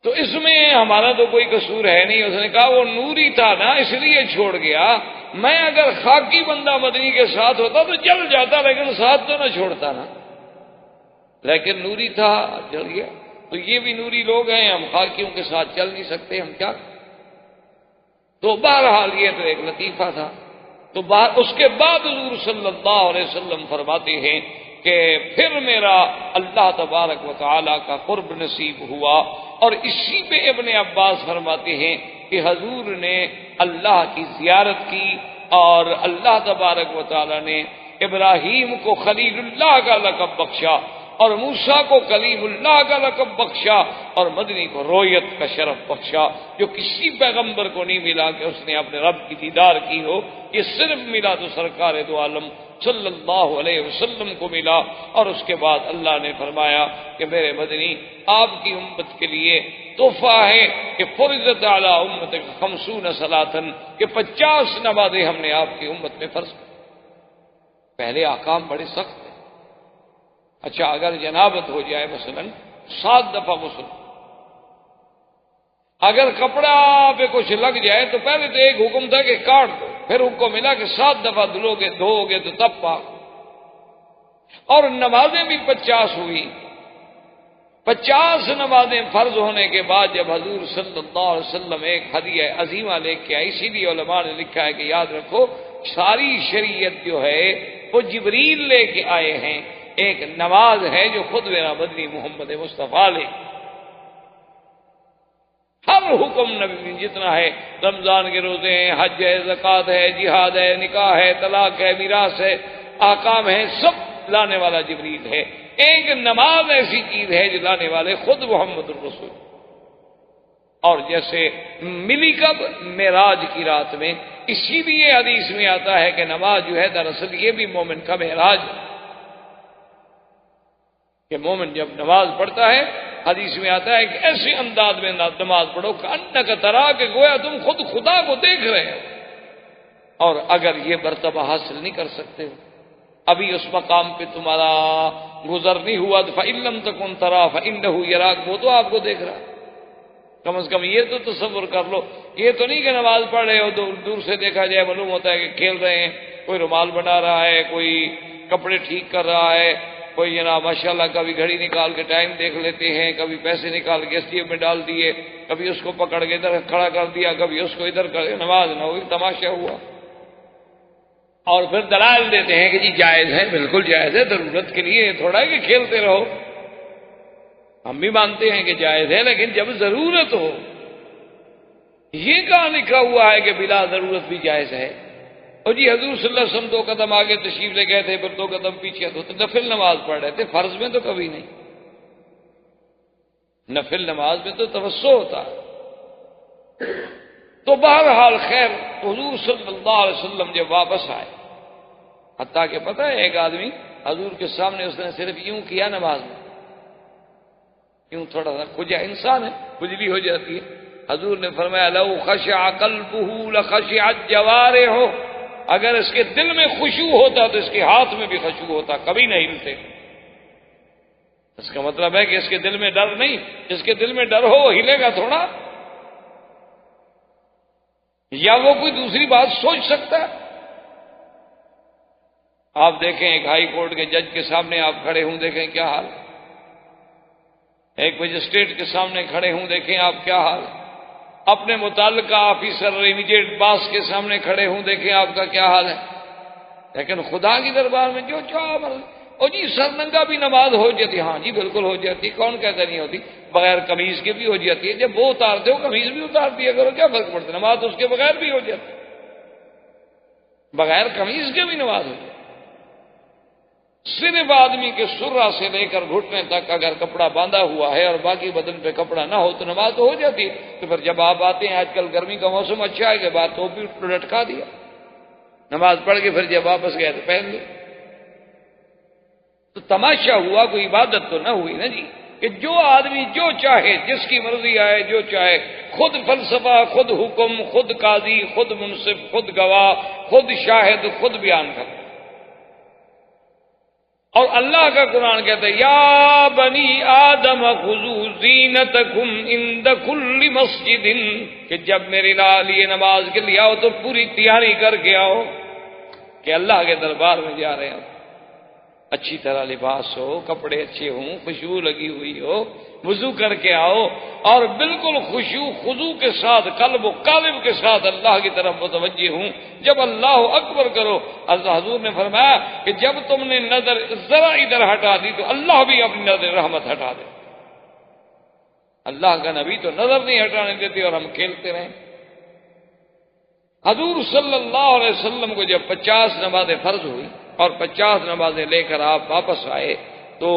تو اس میں ہمارا تو کوئی قصور ہے نہیں. اس نے کہا وہ نوری تھا نا اس لیے چھوڑ گیا. میں اگر خاکی بندہ مدنی کے ساتھ ہوتا تو جل جاتا، لیکن ساتھ تو نہ چھوڑتا نا. لیکن نوری تھا، جل گیا. تو یہ بھی نوری لوگ ہیں، ہم خاکیوں کے ساتھ چل نہیں سکتے، ہم کیا. تو بہرحال یہ تو ایک لطیفہ تھا. تو اس کے بعد حضور صلی اللہ علیہ وسلم فرماتے ہیں کہ پھر میرا اللہ تبارک و تعالی کا قرب نصیب ہوا. اور اسی پہ ابن عباس فرماتے ہیں کہ حضور نے اللہ کی زیارت کی اور اللہ تبارک و تعالی نے ابراہیم کو خلیل اللہ کا لقب بخشا اور موسیٰ کو کلیم اللہ کا لقب بخشا اور مدنی کو رویت کا شرف بخشا، جو کسی پیغمبر کو نہیں ملا کہ اس نے اپنے رب کی دیدار کی ہو. یہ صرف ملا تو سرکار دو عالم صلی اللہ علیہ وسلم کو ملا. اور اس کے بعد اللہ نے فرمایا کہ میرے مدنی آپ کی امت کے لیے تحفہ ہے کہ فرضت علی امت 50 صلاتن، کہ 50 نمازیں ہم نے آپ کی امت میں فرض کی. پہلے احکام بڑے سخت ہیں. اچھا اگر جنابت ہو جائے مثلا 7 دفعہ غسل، اگر کپڑا پہ کچھ لگ جائے تو پہلے تو ایک حکم تھا کہ کاٹ دو، پھر حکم ملا کہ 7 دفعہ دھو گے تو تب پاک. اور نمازیں بھی 50 ہوئی. 50 نمازیں فرض ہونے کے بعد جب حضور صلی اللہ علیہ وسلم ایک ہدیہ عظیمہ لے کے آئے، اسی لیے علماء نے لکھا ہے کہ یاد رکھو ساری شریعت جو ہے وہ جبریل لے کے آئے ہیں. ایک نماز ہے جو خود میرا مدنی محمد مصطفیٰ لے. ہر حکم نبی میں جتنا ہے، رمضان کے روزے ہیں، حج ہے، زکوٰۃ ہے، جہاد ہے، نکاح ہے، طلاق ہے، میراث ہے، احکام ہے، سب لانے والا جبریل ہے. ایک نماز ایسی چیز ہے جو لانے والے خود محمد الرسول. اور جیسے ملی کب؟ معراج کی رات میں. اسی لیے حدیث میں آتا ہے کہ نماز جو ہے دراصل یہ بھی مومن کا معراج ہے. کہ مومن جب نماز پڑھتا ہے، حدیث میں آتا ہے کہ ایسے انداز میں نماز پڑھو کہ انک ترا، کہ گویا تم خود خدا کو دیکھ رہے ہو. اور اگر یہ مرتبہ حاصل نہیں کر سکتے ہو، ابھی اس مقام پہ تمہارا گزر نہیں ہوا، تو فَإِن لَّمْ تَكُن تَرَىٰ فَإِنَّهُ يَرَاكَ، وہ تو آپ کو دیکھ رہا ہے. کم از کم یہ تو تصور کر لو. یہ تو نہیں کہ نماز پڑھ رہے ہو دور سے دیکھا جائے معلوم ہوتا ہے کہ کھیل رہے ہیں کوئی رومال بنا رہا ہے، کوئی کپڑے ٹھیک کر رہا ہے، کوئی جناب ماشاءاللہ کبھی گھڑی نکال کے ٹائم دیکھ لیتے ہیں، کبھی پیسے نکال کے STM میں ڈال دیے، کبھی اس کو پکڑ کے ادھر کھڑا کر دیا، کبھی اس کو ادھر کر، نماز نہ ہوئی، تماشا ہوا۔ اور پھر دلائل دیتے ہیں کہ جی جائز ہے، بالکل جائز ہے، ضرورت کے لیے تھوڑا ہے کہ کھیلتے رہو۔ ہم بھی مانتے ہیں کہ جائز ہے، لیکن جب ضرورت ہو، یہ کہاں لکھا ہوا ہے کہ بلا ضرورت بھی جائز ہے؟ اور جی حضور صلی اللہ علیہ وسلم 2 قدم آگے تشریف لے گئے تھے، پھر 2 قدم پیچھے، تو نفل نماز پڑھ رہے تھے، فرض میں تو کبھی نہیں۔ نفل نماز میں تو توسع ہوتا ہے۔ تو بہرحال خیر، حضور صلی اللہ علیہ وسلم جب واپس آئے، حتیٰ کہ پتہ ہے ایک آدمی حضور کے سامنے اس نے صرف یوں کیا نماز میں، یوں تھوڑا سا کھجا، انسان ہے کھجلی ہو جاتی ہے، حضور نے فرمایا لو خشع قلبہ لخشعت جوارحہ، اگر اس کے دل میں خشوع ہوتا تو اس کے ہاتھ میں بھی خشوع ہوتا، کبھی نہیں ہلتے۔ اس کا مطلب ہے کہ اس کے دل میں ڈر نہیں، جس کے دل میں ڈر ہو وہ ہلے گا تھوڑا، یا وہ کوئی دوسری بات سوچ سکتا ہے؟ آپ دیکھیں ایک ہائی کورٹ کے جج کے سامنے آپ کھڑے ہوں، دیکھیں کیا حال، ایک مجسٹریٹ کے سامنے کھڑے ہوں، دیکھیں آپ کیا حال، اپنے متعلقہ آفیسر امیڈیٹ باس کے سامنے کھڑے ہوں، دیکھیں آپ کا کیا حال ہے۔ لیکن خدا کی دربار میں جو چاہو، اور جی سرننگا بھی نماز ہو جاتی، ہاں جی بالکل ہو جاتی، کون کہتا نہیں ہوتی، بغیر قمیض کے بھی ہو جاتی ہے، جب وہ اتارتے ہو قمیض بھی اتار دیا کرو، کیا فرق پڑتا ہے، نماز اس کے بغیر بھی ہو جاتی، بغیر قمیض کے بھی نماز ہو جاتی۔ صرف آدمی کے سرہ سے لے کر گھٹنے تک اگر کپڑا باندھا ہوا ہے اور باقی بدن پہ کپڑا نہ ہو تو نماز تو ہو جاتی ہے۔ تو پھر جب آپ آتے ہیں، آج کل گرمی کا موسم اچھا ہے کہ بات تو بھی لٹکا دیا، نماز پڑھ کے پھر جب واپس گئے تو پہن لی، تو تماشا ہوا، کوئی عبادت تو نہ ہوئی نا جی، کہ جو آدمی جو چاہے، جس کی مرضی آئے، جو چاہے، خود فلسفہ، خود حکم، خود قاضی، خود منصف، خود گواہ، خود شاہد، خود بیان کرے۔ اور اللہ کا قرآن کہتا ہے یا بنی آدم خذوا زینتکم عند کل مسجد، کہ جب میرے لیے نماز کے لیے آؤ تو پوری تیاری کر کے آؤ کہ اللہ کے دربار میں جا رہے ہیں، اچھی طرح لباس ہو، کپڑے اچھے ہوں، خوشبو لگی ہوئی ہو، وضو کر کے آؤ، اور بالکل خشوع خضوع کے ساتھ، قلب و قالب کے ساتھ اللہ کی طرف متوجہ ہوں۔ جب اللہ اکبر کرو، حضور نے فرمایا کہ جب تم نے نظر ذرا ادھر ہٹا دی تو اللہ بھی اپنی نظر رحمت ہٹا دے۔ اللہ کا نبی تو نظر نہیں ہٹانے دیتے اور ہم کھیلتے رہیں۔ حضور صلی اللہ علیہ وسلم کو جب 50 نمازیں فرض ہوئی اور 50 نمازیں لے کر آپ واپس آئے، تو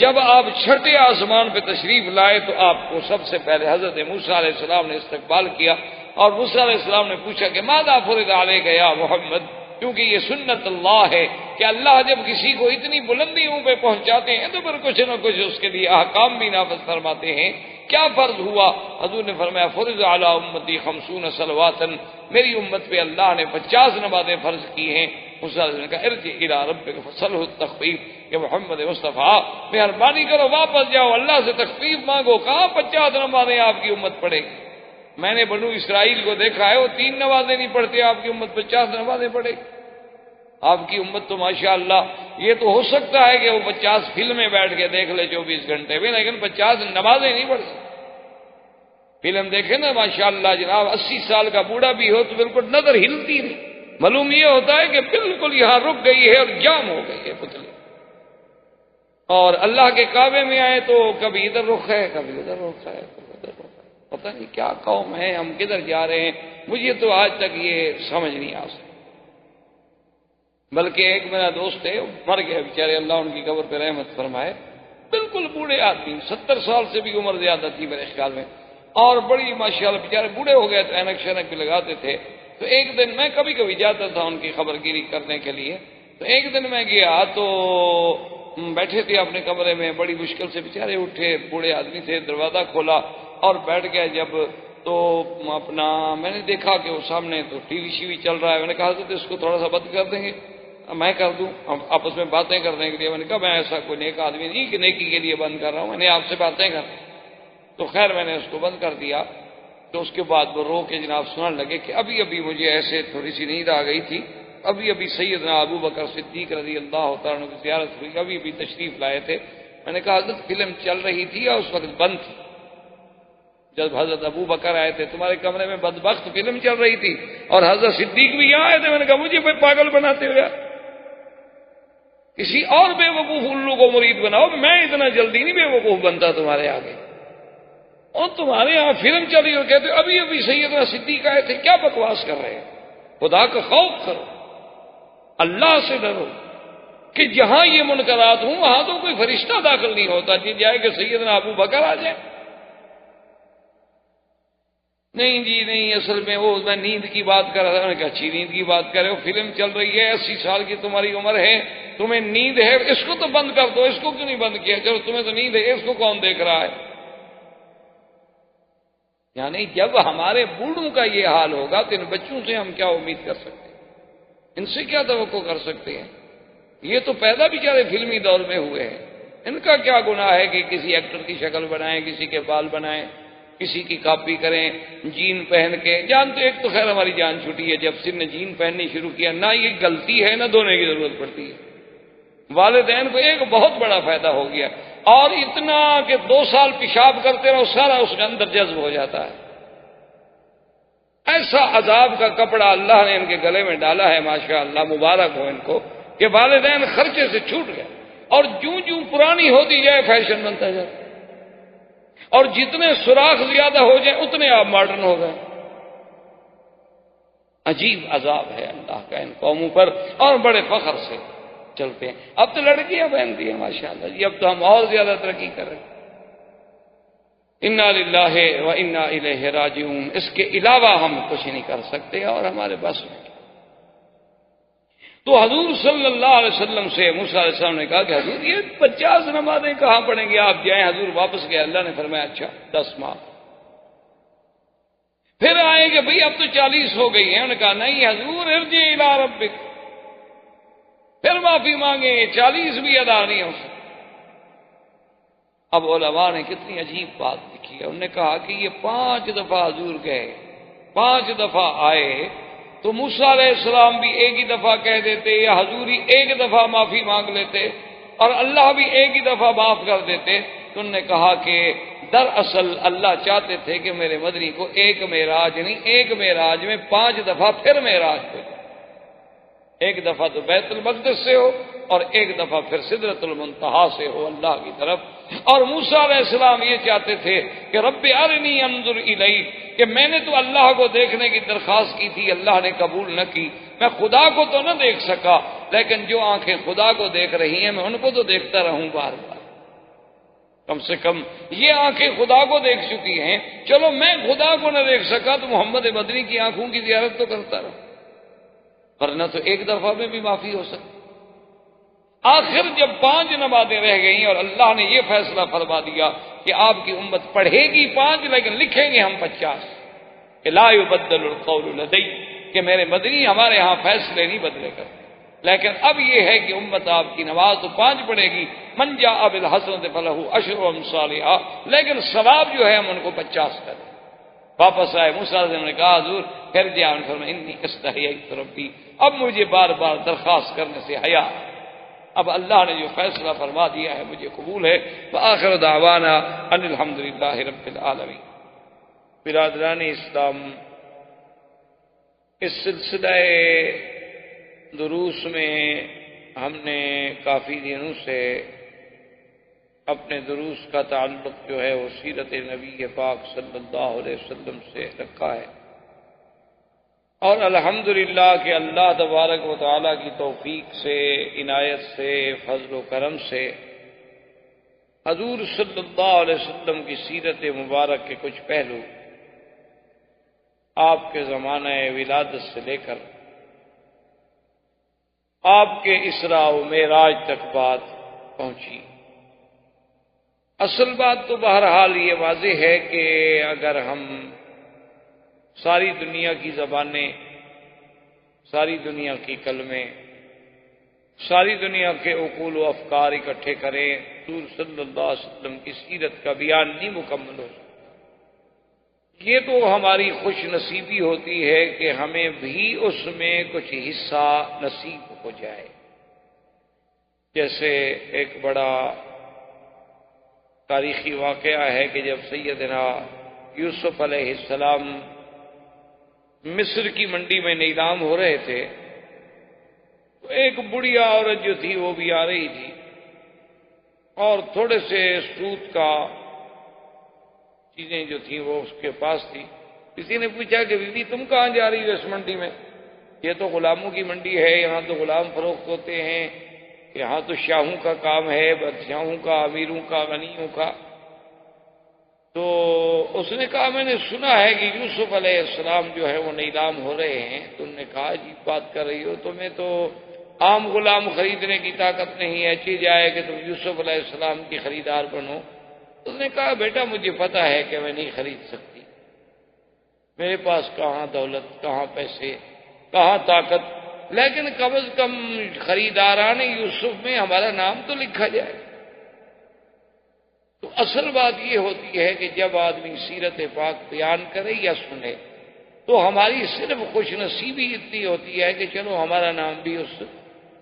جب آپ چھٹے آسمان پہ تشریف لائے تو آپ کو سب سے پہلے حضرت موسیٰ علیہ السلام نے استقبال کیا، اور موسیٰ علیہ السلام نے پوچھا کہ ماذا فرض علیک یا محمد، کیونکہ یہ سنت اللہ ہے کہ اللہ جب کسی کو اتنی بلندیوں پہ پہنچاتے ہیں تو پھر کچھ نہ کچھ اس کے لیے احکام بھی نافذ فرماتے ہیں۔ کیا فرض ہوا؟ حضور نے فرمایا فرض علی امتی 50 صلوات، میری امت پہ اللہ نے 50 نمازیں فرض کی ہیں۔ موسیٰ علیہ السلام نے کہا ارجع الی ربک فاسألہ التخفیف، کہ محمد مصطفیٰ مہربانی کرو واپس جاؤ، اللہ سے تخفیف مانگو۔ کہاں 50 نمازیں آپ کی امت پڑھے گی؟ میں نے بنو اسرائیل کو دیکھا ہے، وہ 3 نمازیں نہیں پڑھتے، آپ کی امت 50 نمازیں پڑھے گی۔ آپ کی امت تو ماشاءاللہ، یہ تو ہو سکتا ہے کہ وہ 50 فلمیں بیٹھ کے دیکھ لے 24 گھنٹے میں، لیکن 50 نمازیں نہیں پڑھ سکتے۔ فلم دیکھیں نا ماشاءاللہ جناب، 80 سال کا بوڑھا بھی ہو تو بالکل نظر ہلتی نہیں، معلوم یہ ہوتا ہے کہ بالکل یہاں رک گئی ہے اور جام ہو گئی ہے پتلی۔ اور اللہ کے کعبے میں آئے تو کبھی ادھر رخ ہے، کبھی ادھر رخ ہے، کبھی ادھر رخ ہے، پتہ نہیں کیا قوم ہے، ہم کدھر جا رہے ہیں، مجھے تو آج تک یہ سمجھ نہیں آ سکتی۔ بلکہ ایک میرا دوست ہے، مر گیا بیچارے، اللہ ان کی قبر پہ رحمت فرمائے، بالکل بوڑھے آدمی، 70 سال سے بھی عمر زیادہ تھی میرے خیال میں، اور بڑی ماشاءاللہ بیچارے بوڑھے ہو گئے تو اینک شینک بھی لگاتے تھے۔ تو ایک دن میں کبھی کبھی جاتا تھا ان کی خبر گیری کرنے کے لیے، تو ایک دن میں گیا تو بیٹھے تھے اپنے کمرے میں، بڑی مشکل سے بیچارے اٹھے، بوڑھے آدمی تھے، دروازہ کھولا اور بیٹھ گئے جب، تو اپنا میں نے دیکھا کہ وہ سامنے تو ٹی وی شیوی چل رہا ہے، میں نے کہا حضرت اس کو تھوڑا سا بند کر دیں گے، میں کر دوں، آپس میں باتیں کرنے کے لیے۔ میں نے کہا میں ایسا کوئی نیک آدمی نہیں کہ نیکی کے لیے بند کر رہا ہوں، میں نے آپ سے باتیں کر، تو خیر میں نے اس کو بند کر دیا۔ تو اس کے بعد وہ رو کے جناب سننے لگے کہ ابھی ابھی مجھے ایسے تھوڑی سی نیند آ گئی تھی، ابھی ابھی سیدنا ابو بکر صدیق رضی اللہ تعالیٰ عنہ کی زیارت ہوئی، ابھی ابھی تشریف لائے تھے. میں نے کہا حضرت فلم چل رہی تھی اور اس وقت بند تھی. جب حضرت ابو بکر آئے تھے تمہارے کمرے میں بدبخت فلم چل رہی تھی اور حضرت صدیق بھی یہاں آئے تھے. میں نے کہا مجھے پاگل بناتے ہو یار، کسی اور بے وقوف الو کو مرید بناؤ، میں اتنا جلدی نہیں بے وقوف بنتا تمہارے آگے. اور تمہارے یہاں فلم چلی اور کہتے ابھی ابھی سیدنا صدیق آئے تھے. کیا بکواس کر رہے ہیں؟ خدا کا خوف کرو، اللہ سے ڈرو کہ جہاں یہ منکرات ہوں وہاں تو کوئی فرشتہ داخل نہیں ہوتا جی جائے کہ سیدنا ابو بکر آ جائے. نہیں جی نہیں، اصل میں وہ میں نیند کی بات کر رہا تھا. میں نے کہا اچھی نیند کی بات کر رہے ہو، فلم چل رہی ہے، 80 سال کی تمہاری عمر ہے، تمہیں نیند ہے، اس کو تو بند کر دو. اس کو کیوں نہیں بند کیا؟ چلو تمہیں تو نیند ہے، اس کو کون دیکھ رہا ہے؟ یعنی جب ہمارے بوڑھوں کا یہ حال ہوگا تو ان بچوں سے ہم کیا امید کر سکتے ہیں؟ ان سے کیا توقع کر سکتے ہیں؟ یہ تو پیدا بیچارے فلمی دور میں ہوئے ہیں. ان کا کیا گناہ ہے کہ کسی ایکٹر کی شکل بنائیں، کسی کے بال بنائیں، کسی کی کاپی کریں، جین پہن کے. جان تو ایک تو خیر ہماری جان چھٹی ہے جب سن نے جین پہننی شروع کیا. نہ یہ غلطی ہے نہ دھونے کی ضرورت پڑتی ہے. والدین کو ایک بہت بڑا فائدہ ہو گیا، اور اتنا کہ 2 سال پیشاب کرتے رہو سارا اس کے اندر جذب ہو جاتا ہے. ایسا عذاب کا کپڑا اللہ نے ان کے گلے میں ڈالا ہے، ماشاء اللہ مبارک ہو ان کو کہ والدین خرچے سے چھوٹ گئے. اور جوں جوں پرانی ہوتی جائے فیشن بنتا جائے، اور جتنے سوراخ زیادہ ہو جائیں اتنے آپ ماڈرن ہو گئے. عجیب عذاب ہے اللہ کا ان قوموں پر، اور بڑے فخر سے چلتے ہیں. اب تو لڑکیاں پہنتی ہیں ماشاء اللہ جی، اب تو ہم اور زیادہ ترقی کر رہے ہیں. انا للہ و انا الیہ راجعون. اس کے علاوہ ہم کچھ نہیں کر سکتے اور ہمارے بس میں. تو حضور صلی اللہ علیہ وسلم سے موسیٰ علیہ السلام نے کہا کہ حضور یہ 50 نمازیں کہاں پڑھیں گے آپ جائیں. حضور واپس گئے. اللہ نے فرمایا اچھا 10 معاف. پھر آئے کہ بھئی اب تو 40 ہو گئی ہیں. انہوں نے کہا نہیں حضور ارجع الی ربک، پھر معافی مانگیں، 40 بھی ادا نہیں ہو سکتی. اب علماء نے کتنی عجیب بات لکھی ہے. انہوں نے کہا کہ یہ 5 دفعہ حضور گئے، 5 دفعہ آئے، تو موسیٰ علیہ السلام بھی ایک ہی دفعہ کہہ دیتے یا حضور ہی ایک دفعہ معافی مانگ لیتے اور اللہ بھی ایک ہی دفعہ معاف کر دیتے. تو انہوں نے کہا کہ دراصل اللہ چاہتے تھے کہ میرے مدنی کو ایک معراج نہیں، ایک معراج میں 5 دفعہ پھر معراج ہو جائے. ایک دفعہ تو بیت المقدس سے ہو اور ایک دفعہ پھر سدرۃ المنتہا سے ہو اللہ کی طرف. اور موسیٰ علیہ السلام یہ چاہتے تھے کہ رب ارنی انظر الیک، کہ میں نے تو اللہ کو دیکھنے کی درخواست کی تھی، اللہ نے قبول نہ کی. میں خدا کو تو نہ دیکھ سکا، لیکن جو آنکھیں خدا کو دیکھ رہی ہیں میں ان کو تو دیکھتا رہوں بار بار. کم سے کم یہ آنکھیں خدا کو دیکھ چکی ہیں، چلو میں خدا کو نہ دیکھ سکا تو محمد مدنی کی آنکھوں کی زیارت تو کرتا رہوں، ورنہ تو ایک دفعہ میں بھی معافی ہو سکتی. آخر جب 5 نمازیں رہ گئیں اور اللہ نے یہ فیصلہ فرما دیا کہ آپ کی امت پڑھے گی 5 لیکن لکھیں گے ہم 50، کہ لا یبدل القول لدی، کہ میرے مدنی ہمارے ہاں فیصلے نہیں بدلے کرتے. لیکن اب یہ ہے کہ امت آپ کی نماز تو 5 پڑھے گی، من جاء بالحسنۃ فلہ 10 امثالھا، لیکن ثواب جو ہے ہم ان کو 50 کریں. واپس آئے موسیٰ علیہ السلام نے کہا حضور پھر جاؤ. فرمایا انی استحییت ربی، اب مجھے بار بار درخواست کرنے سے حیا. اب اللہ نے جو فیصلہ فرما دیا ہے مجھے قبول ہے. وآخر دعوانا ان الحمدللہ رب العالمین. برادران اسلام، اس سلسلہ دروس میں ہم نے کافی دنوں سے اپنے دروس کا تعلق جو ہے وہ سیرت نبی پاک صلی اللہ علیہ وسلم سے رکھا ہے، اور الحمدللہ کہ اللہ تبارک و تعالیٰ کی توفیق سے، عنایت سے، فضل و کرم سے حضور صلی اللہ علیہ وسلم کی سیرت مبارک کے کچھ پہلو آپ کے زمانہ ولادت سے لے کر آپ کے اسراء و معراج تک بات پہنچی. اصل بات تو بہرحال یہ واضح ہے کہ اگر ہم ساری دنیا کی زبانیں، ساری دنیا کی کلمیں، ساری دنیا کے عقول و افکار اکٹھے کریں، حضور صلی اللہ علیہ وسلم کی سیرت کا بیان نہیں مکمل ہو سکتا. یہ تو ہماری خوش نصیبی ہوتی ہے کہ ہمیں بھی اس میں کچھ حصہ نصیب ہو جائے. جیسے ایک بڑا تاریخی واقعہ ہے کہ جب سیدنا یوسف علیہ السلام مصر کی منڈی میں نیلام ہو رہے تھے تو ایک بڑھیا عورت جو تھی وہ بھی آ رہی تھی اور تھوڑے سے سود کا چیزیں جو تھیں وہ اس کے پاس تھی. کسی نے پوچھا کہ بی بی تم کہاں جا رہی ہو اس منڈی میں؟ یہ تو غلاموں کی منڈی ہے، یہاں تو غلام فروخت ہوتے ہیں، یہاں تو شاہوں کا کام ہے، بادشاہوں کا، امیروں کا، غنیوں کا. تو اس نے کہا میں نے سنا ہے کہ یوسف علیہ السلام جو ہے وہ نیلام ہو رہے ہیں. تو انہوں نے کہا عجیب بات کر رہی ہو، تمہیں تو عام غلام خریدنے کی طاقت نہیں ہے، اچھی جائے کہ تم یوسف علیہ السلام کی خریدار بنو. اس نے کہا بیٹا مجھے پتا ہے کہ میں نہیں خرید سکتی، میرے پاس کہاں دولت، کہاں پیسے، کہاں طاقت، لیکن کم از کم خریداران یوسف میں ہمارا نام تو لکھا جائے. تو اصل بات یہ ہوتی ہے کہ جب آدمی سیرت پاک بیان کرے یا سنے تو ہماری صرف خوش نصیبی اتنی ہوتی ہے کہ چلو ہمارا نام بھی اس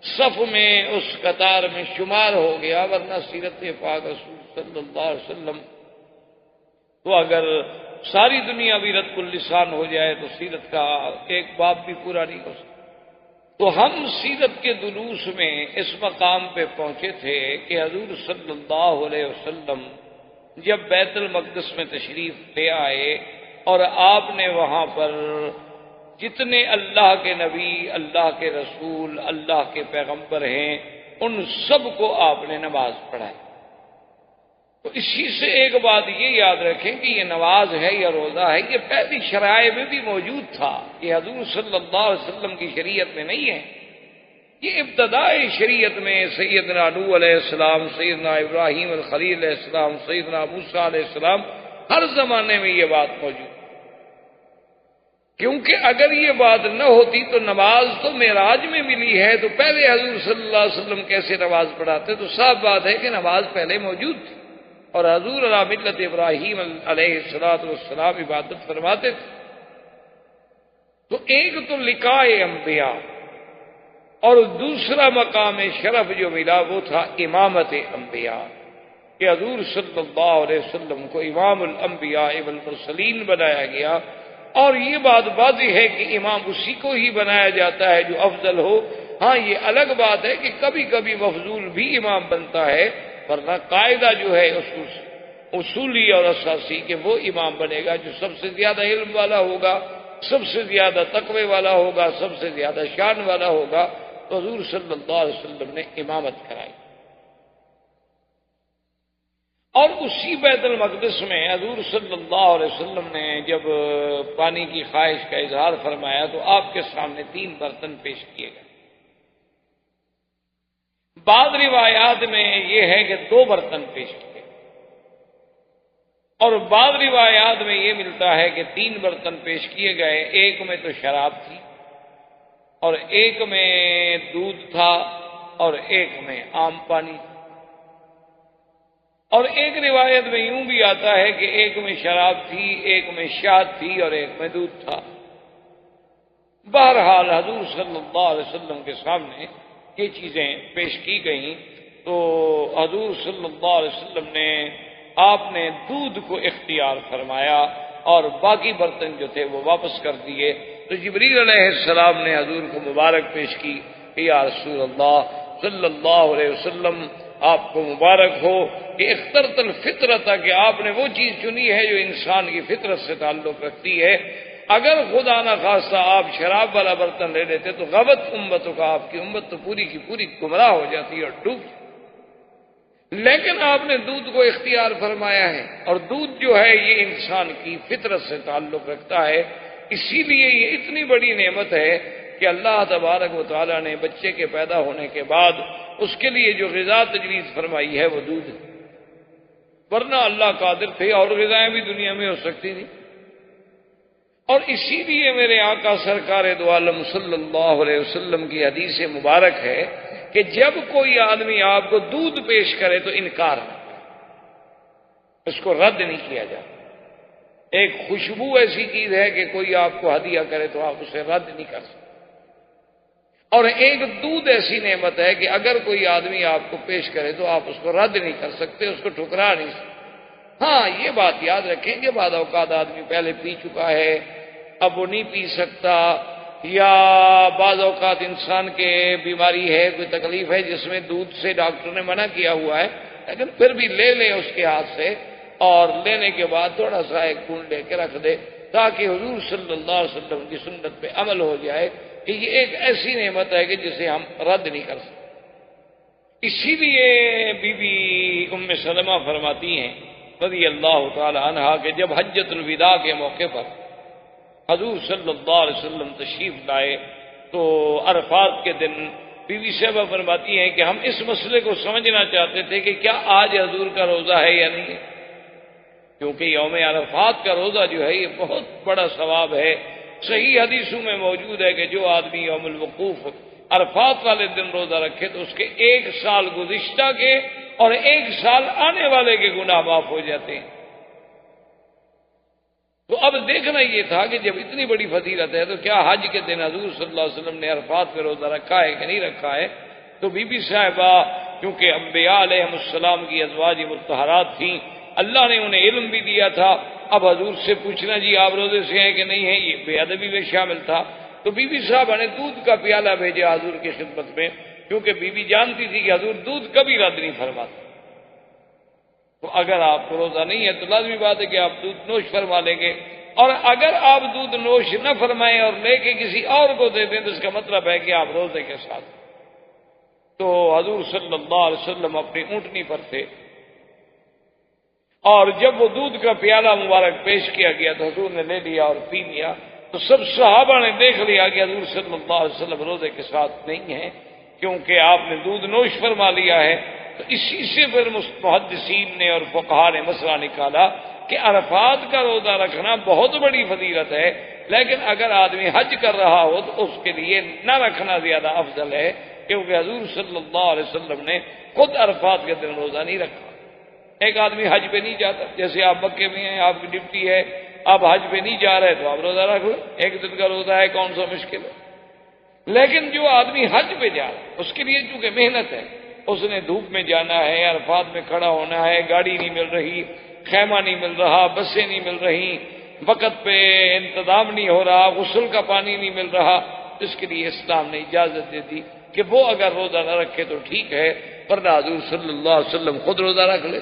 صف میں، اس قطار میں شمار ہو گیا. ورنہ سیرت پاک رسول صلی اللہ علیہ وسلم تو اگر ساری دنیا بھی رد اللسان ہو جائے تو سیرت کا ایک باب بھی پورا نہیں ہو سکتا. تو ہم سیرت کے دروس میں اس مقام پہ پہنچے تھے کہ حضور صلی اللہ علیہ وسلم جب بیت المقدس میں تشریف لے آئے اور آپ نے وہاں پر جتنے اللہ کے نبی، اللہ کے رسول، اللہ کے پیغمبر ہیں ان سب کو آپ نے نماز پڑھائی. تو اسی سے ایک بات یہ یاد رکھیں کہ یہ نماز ہے یا روزہ ہے یہ پہلی شرائع میں بھی موجود تھا، یہ حضور صلی اللہ علیہ وسلم کی شریعت میں نہیں ہے. یہ ابتدائی شریعت میں سیدنا نوح علیہ السلام، سیدنا ابراہیم الخلیل علیہ السلام، سیدنا موسیٰ علیہ السلام ہر زمانے میں یہ بات موجود. کیونکہ اگر یہ بات نہ ہوتی تو نماز تو معراج میں ملی ہے، تو پہلے حضور صلی اللہ علیہ وسلم کیسے نماز پڑھاتے؟ تو صاف بات ہے کہ نماز پہلے موجود تھی اور حضور علی ملت ابراہیم علیہ السلام عبادت فرماتے تھے. تو ایک تو لقاء انبیاء اور دوسرا مقام شرف جو ملا وہ تھا امامت انبیاء کہ حضور صلی اللہ علیہ وسلم کو امام الانبیاء والمرسلین بنایا گیا. اور یہ بات واضح ہے کہ امام اسی کو ہی بنایا جاتا ہے جو افضل ہو. ہاں یہ الگ بات ہے کہ کبھی کبھی مفضول بھی امام بنتا ہے، ورنہ قاعدہ جو ہے اصولی اور اساسی کہ وہ امام بنے گا جو سب سے زیادہ علم والا ہوگا، سب سے زیادہ تقوی والا ہوگا، سب سے زیادہ شان والا ہوگا. تو حضور صلی اللہ علیہ وسلم نے امامت کرائی. اور اسی بیت المقدس میں حضور صلی اللہ علیہ وسلم نے جب پانی کی خواہش کا اظہار فرمایا تو آپ کے سامنے 3 برتن پیش کیے گئے. بعض روایات میں یہ ہے کہ 2 برتن پیش کیے اور بعض روایات میں یہ ملتا ہے کہ 3 برتن پیش کیے گئے. ایک میں تو شراب تھی اور ایک میں دودھ تھا اور ایک میں عام پانی تھا. اور ایک روایت میں یوں بھی آتا ہے کہ ایک میں شراب تھی، ایک میں شہد تھی اور ایک میں دودھ تھا. بہرحال حضور صلی اللہ علیہ وسلم کے سامنے یہ چیزیں پیش کی گئیں تو حضور صلی اللہ علیہ وسلم نے آپ نے دودھ کو اختیار فرمایا اور باقی برتن جو تھے وہ واپس کر دیے. تو جبریل علیہ السلام نے حضور کو مبارک پیش کی کہ یا رسول اللہ صلی اللہ علیہ وسلم آپ کو مبارک ہو کہ اخترت الفطرت کہ آپ نے وہ چیز چنی ہے جو انسان کی فطرت سے تعلق رکھتی ہے. اگر خدا نہ خواستہ آپ شراب والا برتن لے لیتے تو غبت امتوں کا آپ کی امت تو پوری کی پوری گمراہ ہو جاتی اور ڈوب جاتی. لیکن آپ نے دودھ کو اختیار فرمایا ہے اور دودھ جو ہے یہ انسان کی فطرت سے تعلق رکھتا ہے. اسی لیے یہ اتنی بڑی نعمت ہے کہ اللہ تبارک و تعالیٰ نے بچے کے پیدا ہونے کے بعد اس کے لیے جو غذا تجویز فرمائی ہے وہ دودھ ہے. ورنہ اللہ قادر تھے اور غذائیں بھی دنیا میں ہو سکتی تھی. اور اسی لیے میرے آقا سرکار دو عالم صلی اللہ علیہ وسلم کی حدیث مبارک ہے کہ جب کوئی آدمی آپ کو دودھ پیش کرے تو انکار نہ کرے، اس کو رد نہیں کیا جاتا. ایک خوشبو ایسی چیز ہے کہ کوئی آپ کو ہدیہ کرے تو آپ اسے رد نہیں کر سکتے، اور ایک دودھ ایسی نعمت ہے کہ اگر کوئی آدمی آپ کو پیش کرے تو آپ اس کو رد نہیں کر سکتے، اس کو ٹھکرا نہیں سکتے۔ ہاں یہ بات یاد رکھیں کہ بعض اوقات آدمی پہلے پی چکا ہے، اب وہ نہیں پی سکتا، یا بعض اوقات انسان کے بیماری ہے، کوئی تکلیف ہے جس میں دودھ سے ڈاکٹر نے منع کیا ہوا ہے، لیکن پھر بھی لے لے اس کے ہاتھ سے، اور لینے کے بعد تھوڑا سا ایک بوند لے کے رکھ دے تاکہ حضور صلی اللہ علیہ وسلم کی سنت پہ عمل ہو جائے کہ یہ ایک ایسی نعمت ہے کہ جسے ہم رد نہیں کر سکتے۔ اسی لیے بی بی ام سلمہ فرماتی ہیں رضی اللہ تعالی عنہا کہ جب حجۃ الوداع کے موقع پر حضور صلی اللہ علیہ وسلم تشریف لائے تو عرفات کے دن بی بی صاحبہ فرماتی ہیں کہ ہم اس مسئلے کو سمجھنا چاہتے تھے کہ کیا آج حضور کا روزہ ہے یا نہیں ہے، کیونکہ یوم عرفات کا روزہ جو ہے یہ بہت بڑا ثواب ہے۔ صحیح حدیثوں میں موجود ہے کہ جو آدمی یوم الوقوف عرفات والے دن روزہ رکھے تو اس کے 1 سال گزشتہ کے اور 1 سال آنے والے کے گناہ معاف ہو جاتے ہیں۔ تو اب دیکھنا یہ تھا کہ جب اتنی بڑی فضیلت ہے تو کیا حج کے دن حضور صلی اللہ علیہ وسلم نے عرفات میں روزہ رکھا ہے کہ نہیں رکھا ہے؟ تو بی بی صاحبہ کیونکہ انبیاء علیہ السلام کی ازواج مطہرات تھیں، اللہ نے انہیں علم بھی دیا تھا، اب حضور سے پوچھنا جی آپ روزے سے ہیں کہ نہیں ہیں یہ بے ادبی میں شامل تھا۔ تو بی بی صاحبہ نے دودھ کا پیالہ بھیجا حضور کی خدمت میں، کیونکہ بی بی جانتی تھی کہ حضور دودھ کبھی رد نہیں فرماتے، تو اگر آپ کو روزہ نہیں ہے تو لازمی بات ہے کہ آپ دودھ نوش فرما لیں گے، اور اگر آپ دودھ نوش نہ فرمائیں اور لے کے کسی اور کو دے دیں تو اس کا مطلب ہے کہ آپ روزے کے ساتھ۔ تو حضور صلی اللہ علیہ وسلم اپنی اونٹنی پر تھے، اور جب وہ دودھ کا پیالہ مبارک پیش کیا گیا تو حضور نے لے لیا اور پی لیا، تو سب صحابہ نے دیکھ لیا کہ حضور صلی اللہ علیہ وسلم روزے کے ساتھ نہیں ہیں، کیونکہ آپ نے دودھ نوش فرما لیا ہے۔ تو اسی سے پھر محدثین نے اور فقہاء نے مسئلہ نکالا کہ عرفات کا روزہ رکھنا بہت بڑی فضیلت ہے، لیکن اگر آدمی حج کر رہا ہو تو اس کے لیے نہ رکھنا زیادہ افضل ہے، کیونکہ حضور صلی اللہ علیہ وسلم نے خود عرفات کے دن روزہ نہیں رکھا۔ ایک آدمی حج پہ نہیں جاتا، جیسے آپ مکے میں ہیں، آپ کی ڈیوٹی ہے، آپ حج پہ نہیں جا رہے تو آپ روزہ رکھ لو، 1 دن کا روزہ ہے، کون سا مشکل ہے۔ لیکن جو آدمی حج پہ جا رہا ہے اس کے لیے چونکہ محنت ہے، اس نے دھوپ میں جانا ہے، عرفات میں کھڑا ہونا ہے، گاڑی نہیں مل رہی، خیمہ نہیں مل رہا، بسیں نہیں مل رہی، وقت پہ انتظام نہیں ہو رہا، غسل کا پانی نہیں مل رہا، اس کے لیے اسلام نے اجازت دے دی کہ وہ اگر روزہ نہ رکھے تو ٹھیک ہے، ورنہ حضور صلی اللہ علیہ وسلم خود روزہ رکھ لے۔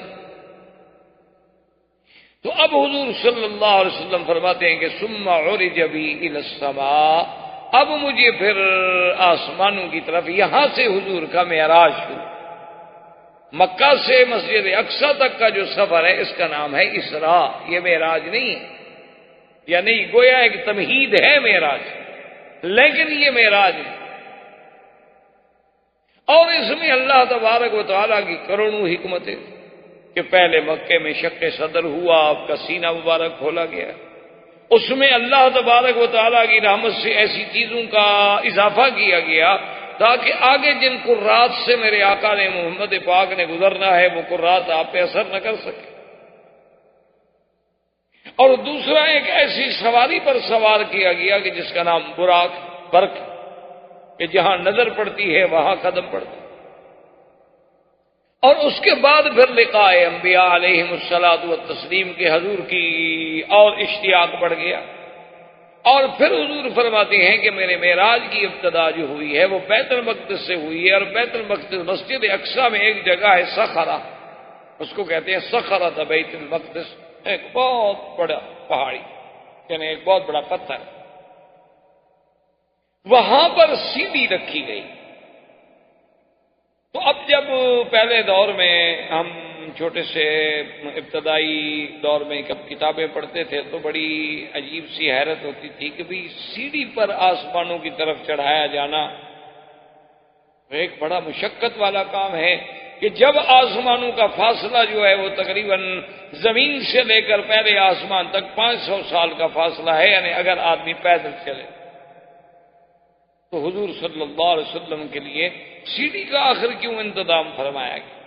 تو اب حضور صلی اللہ علیہ وسلم فرماتے ہیں کہ ثم عرج بی الی السماء، اب مجھے پھر آسمانوں کی طرف، یہاں سے حضور کا معراج ہوا۔ مکہ سے مسجد اقصی تک کا جو سفر ہے اس کا نام ہے اسراء، یہ معراج نہیں ہے، یعنی گویا ایک تمہید ہے معراج، لیکن یہ معراج ہے، اور اس میں اللہ تبارک و تعالیٰ کی کروڑوں حکمتیں کہ پہلے مکے میں شق صدر ہوا، آپ کا سینہ مبارک کھولا گیا، اس میں اللہ تبارک و تعالیٰ کی رحمت سے ایسی چیزوں کا اضافہ کیا گیا تاکہ آگے جن قرات سے میرے آقا نے محمد پاک نے گزرنا ہے وہ قرات آپ پہ اثر نہ کر سکے، اور دوسرا ایک ایسی سواری پر سوار کیا گیا کہ جس کا نام براق، برق، کہ جہاں نظر پڑتی ہے وہاں قدم پڑتا ہے، اور اس کے بعد پھر لقاء انبیاء علیہم الصلاۃ والتسلیم کے حضور کی اور اشتیاق بڑھ گیا، اور پھر حضور فرماتے ہیں کہ میرے معراج کی ابتدا جو ہوئی ہے وہ بیت المقدس سے ہوئی ہے، اور بیت المقدس مسجد اقصی میں ایک جگہ ہے صخرہ، اس کو کہتے ہیں صخرۃ بیت المقدس، ایک بہت بڑا پہاڑی، یعنی ایک بہت بڑا پتھر، وہاں پر سیڑھی رکھی گئی۔ تو اب جب پہلے دور میں ہم چھوٹے سے ابتدائی دور میں کب کتابیں پڑھتے تھے تو بڑی عجیب سی حیرت ہوتی تھی کہ بھی سیڑھی پر آسمانوں کی طرف چڑھایا جانا ایک بڑا مشقت والا کام ہے، کہ جب آسمانوں کا فاصلہ جو ہے وہ تقریباً زمین سے لے کر پہلے آسمان تک 500 سال کا فاصلہ ہے، یعنی اگر آدمی پیدل چلے تو حضور صلی اللہ علیہ وسلم کے لیے سیڑھی کا آخر کیوں انتظام فرمایا گیا؟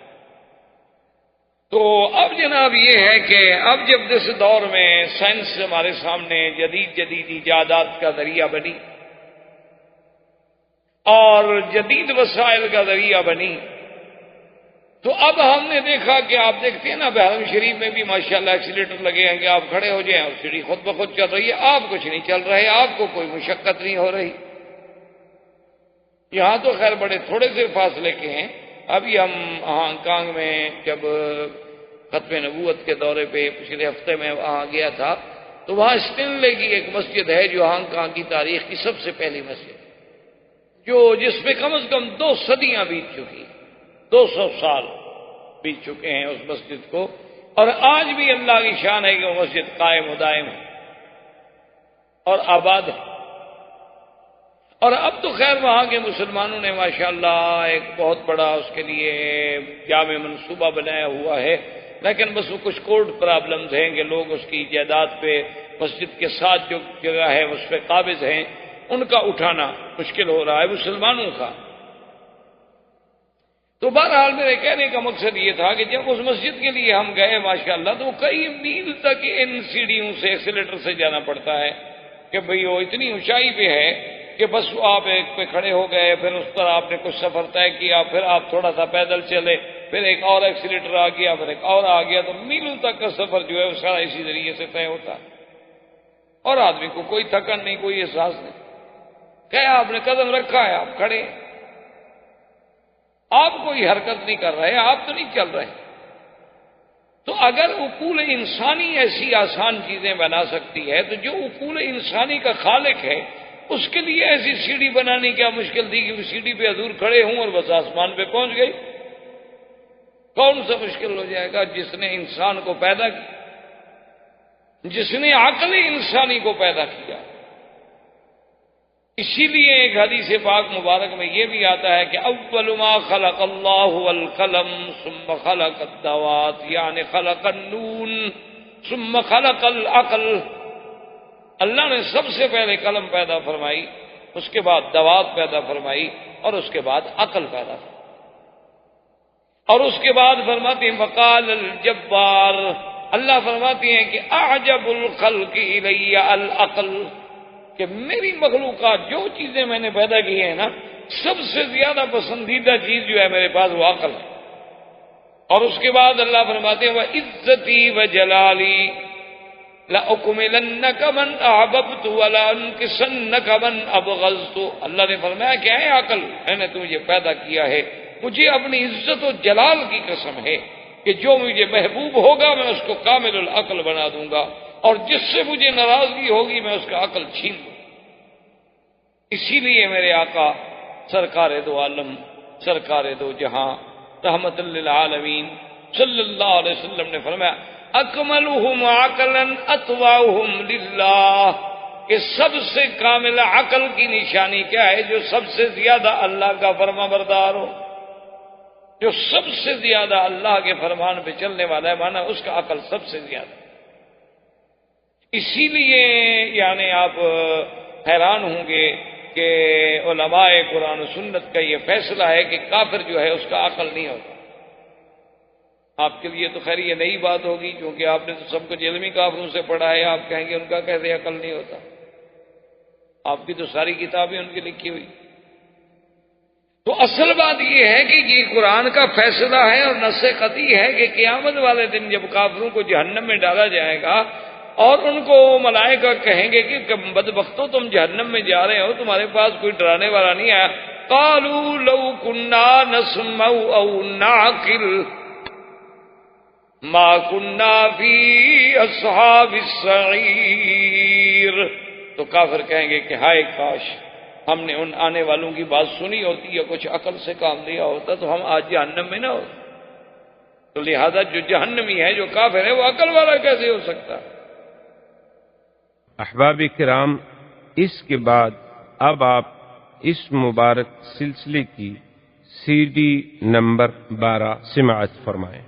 تو تو اب جناب یہ ہے کہ اب جب اس دور میں سائنس ہمارے سامنے جدید ایجادات کا ذریعہ بنی اور جدید وسائل کا ذریعہ بنی، تو اب ہم نے دیکھا کہ آپ دیکھتے ہیں نا بحرم شریف میں بھی ماشاءاللہ ایکسیلیٹر لگے ہیں کہ آپ کھڑے ہو جائیں اور سیڑھی خود بخود چل رہی ہے، آپ کچھ نہیں چل رہے، آپ کو کوئی مشقت نہیں ہو رہی۔ یہاں تو خیر بڑے تھوڑے سے فاصلے کے ہیں۔ ابھی ہم ہانگ کانگ میں جب ختم نبوت کے دورے پہ پچھلے ہفتے میں وہاں گیا تھا، تو وہاں اسٹینلے کی ایک مسجد ہے جو ہانگ کانگ کی تاریخ کی سب سے پہلی مسجد، جس میں کم از کم 2 صدیاں بیت چکی، 200 سال بیت چکے ہیں اس مسجد کو، اور آج بھی اللہ کی شان ہے کہ وہ مسجد قائم و دائم ہے اور آباد ہے۔ اور اب تو خیر وہاں کے مسلمانوں نے ماشاءاللہ ایک بہت بڑا اس کے لیے جامع منصوبہ بنایا ہوا ہے، لیکن بس وہ کچھ کورٹ پرابلمز ہیں کہ لوگ اس کی جائیداد پہ مسجد کے ساتھ جو جگہ ہے اس پہ قابض ہیں، ان کا اٹھانا مشکل ہو رہا ہے مسلمانوں کا۔ تو بہرحال میرے کہنے کا مقصد یہ تھا کہ جب اس مسجد کے لیے ہم گئے ماشاءاللہ تو کئی میل تک ان سیڑھیوں سے ایکسیلیٹر سے جانا پڑتا ہے کہ بھئی وہ اتنی اونچائی پہ ہے کہ بس آپ ایک پہ کھڑے ہو گئے، پھر اس پر آپ نے کچھ سفر طے کیا، پھر آپ تھوڑا سا پیدل چلے، پھر ایک اور ایکسیلیٹر آ گیا، پھر ایک اور آ گیا، تو میلوں تک کا سفر جو ہے وہ سارا اسی ذریعے سے طے ہوتا ہے اور آدمی کو کوئی تھکن نہیں، کوئی احساس نہیں۔ کیا آپ نے قدم رکھا ہے، آپ کھڑے، آپ کوئی حرکت نہیں کر رہے، آپ تو نہیں چل رہے۔ تو اگر عقول انسانی ایسی آسان چیزیں بنا سکتی ہے تو جو عقول انسانی کا خالق ہے اس کے لیے ایسی سیڑھی بنانی کیا مشکل تھی کہ وہ سیڑھی پہ حضور کھڑے ہوں اور بس آسمان پہ پہنچ گئی؟ کون سا مشکل ہو جائے گا؟ جس نے انسان کو پیدا کیا، جس نے عقل انسانی کو پیدا کیا۔ اسی لیے ایک حدیث پاک مبارک میں یہ بھی آتا ہے کہ اول ما خلق اللہ القلم ثم خلق الدوات، یعنی خلق النون ثم خلق العقل۔ اللہ نے سب سے پہلے قلم پیدا فرمائی، اس کے بعد دوات پیدا فرمائی، اور اس کے بعد عقل پیدا فرمائی، اور اس کے بعد فرماتے ہیں وقال الجبار، اللہ فرماتے ہیں کہ اعجب الخلق الی العقل، کہ میری مخلوقات جو چیزیں میں نے پیدا کی ہیں نا، سب سے زیادہ پسندیدہ چیز جو ہے میرے پاس وہ عقل ہے۔ اور اس کے بعد اللہ فرماتے ہیں وَعِزَّتِي وَجَلَالِي لَأُكْمِلَنَّكَ مَنْ أَحْبَبْتُ وَلَأُنْكِسَنَّكَ مَنْ أَبْغَضْتُ۔ اللہ نے فرمایا کہ اے عقل، میں نے تمہیں پیدا کیا ہے، مجھے اپنی عزت و جلال کی قسم ہے کہ جو مجھے محبوب ہوگا میں اس کو کامل العقل بنا دوں گا، اور جس سے مجھے ناراضگی ہوگی میں اس کا عقل چھین دوں۔ اسی لیے میرے آقا سرکار دو عالم، سرکار دو جہاں، رحمت للعالمین صلی اللہ علیہ وسلم نے فرمایا اکملہم عقلا اتواہم للہ، کہ سب سے کامل عقل کی نشانی کیا ہے؟ جو سب سے زیادہ اللہ کا فرما بردار ہو، جو سب سے زیادہ اللہ کے فرمان پہ چلنے والا ہے، مانا اس کا عقل سب سے زیادہ۔ اسی لیے یعنی آپ حیران ہوں گے کہ علماء قرآن و سنت کا یہ فیصلہ ہے کہ کافر جو ہے اس کا عقل نہیں ہوتا۔ آپ کے لیے تو خیر یہ نئی بات ہوگی کیونکہ آپ نے تو سب کچھ علمی کافروں سے پڑھا ہے، آپ کہیں گے ان کا کیسے عقل نہیں ہوتا؟ آپ کی تو ساری کتابیں ان کی لکھی ہوئی۔ تو اصل بات یہ ہے کہ یہ قرآن کا فیصلہ ہے اور نص قطعی ہے کہ قیامت والے دن جب کافروں کو جہنم میں ڈالا جائے گا اور ان کو ملائکہ کہیں گے کہ بدبختو تم جہنم میں جا رہے ہو، تمہارے پاس کوئی ڈرانے والا نہیں آیا، قالوا لو كنا نسمع او نعقل ما كنا في اصحاب السعیر، تو کافر کہیں گے کہ ہائے کاش ہم نے ان آنے والوں کی بات سنی ہوتی یا کچھ عقل سے کام لیا ہوتا تو ہم آج جہنم میں نہ ہوتے۔ تو لہذا جو جہنمی ہے، جو کافر ہے، وہ عقل والا کیسے ہو سکتا ہے؟
احباب کرام، اس کے بعد اب آپ اس مبارک سلسلے کی CD نمبر 12 سماعت فرمائیں۔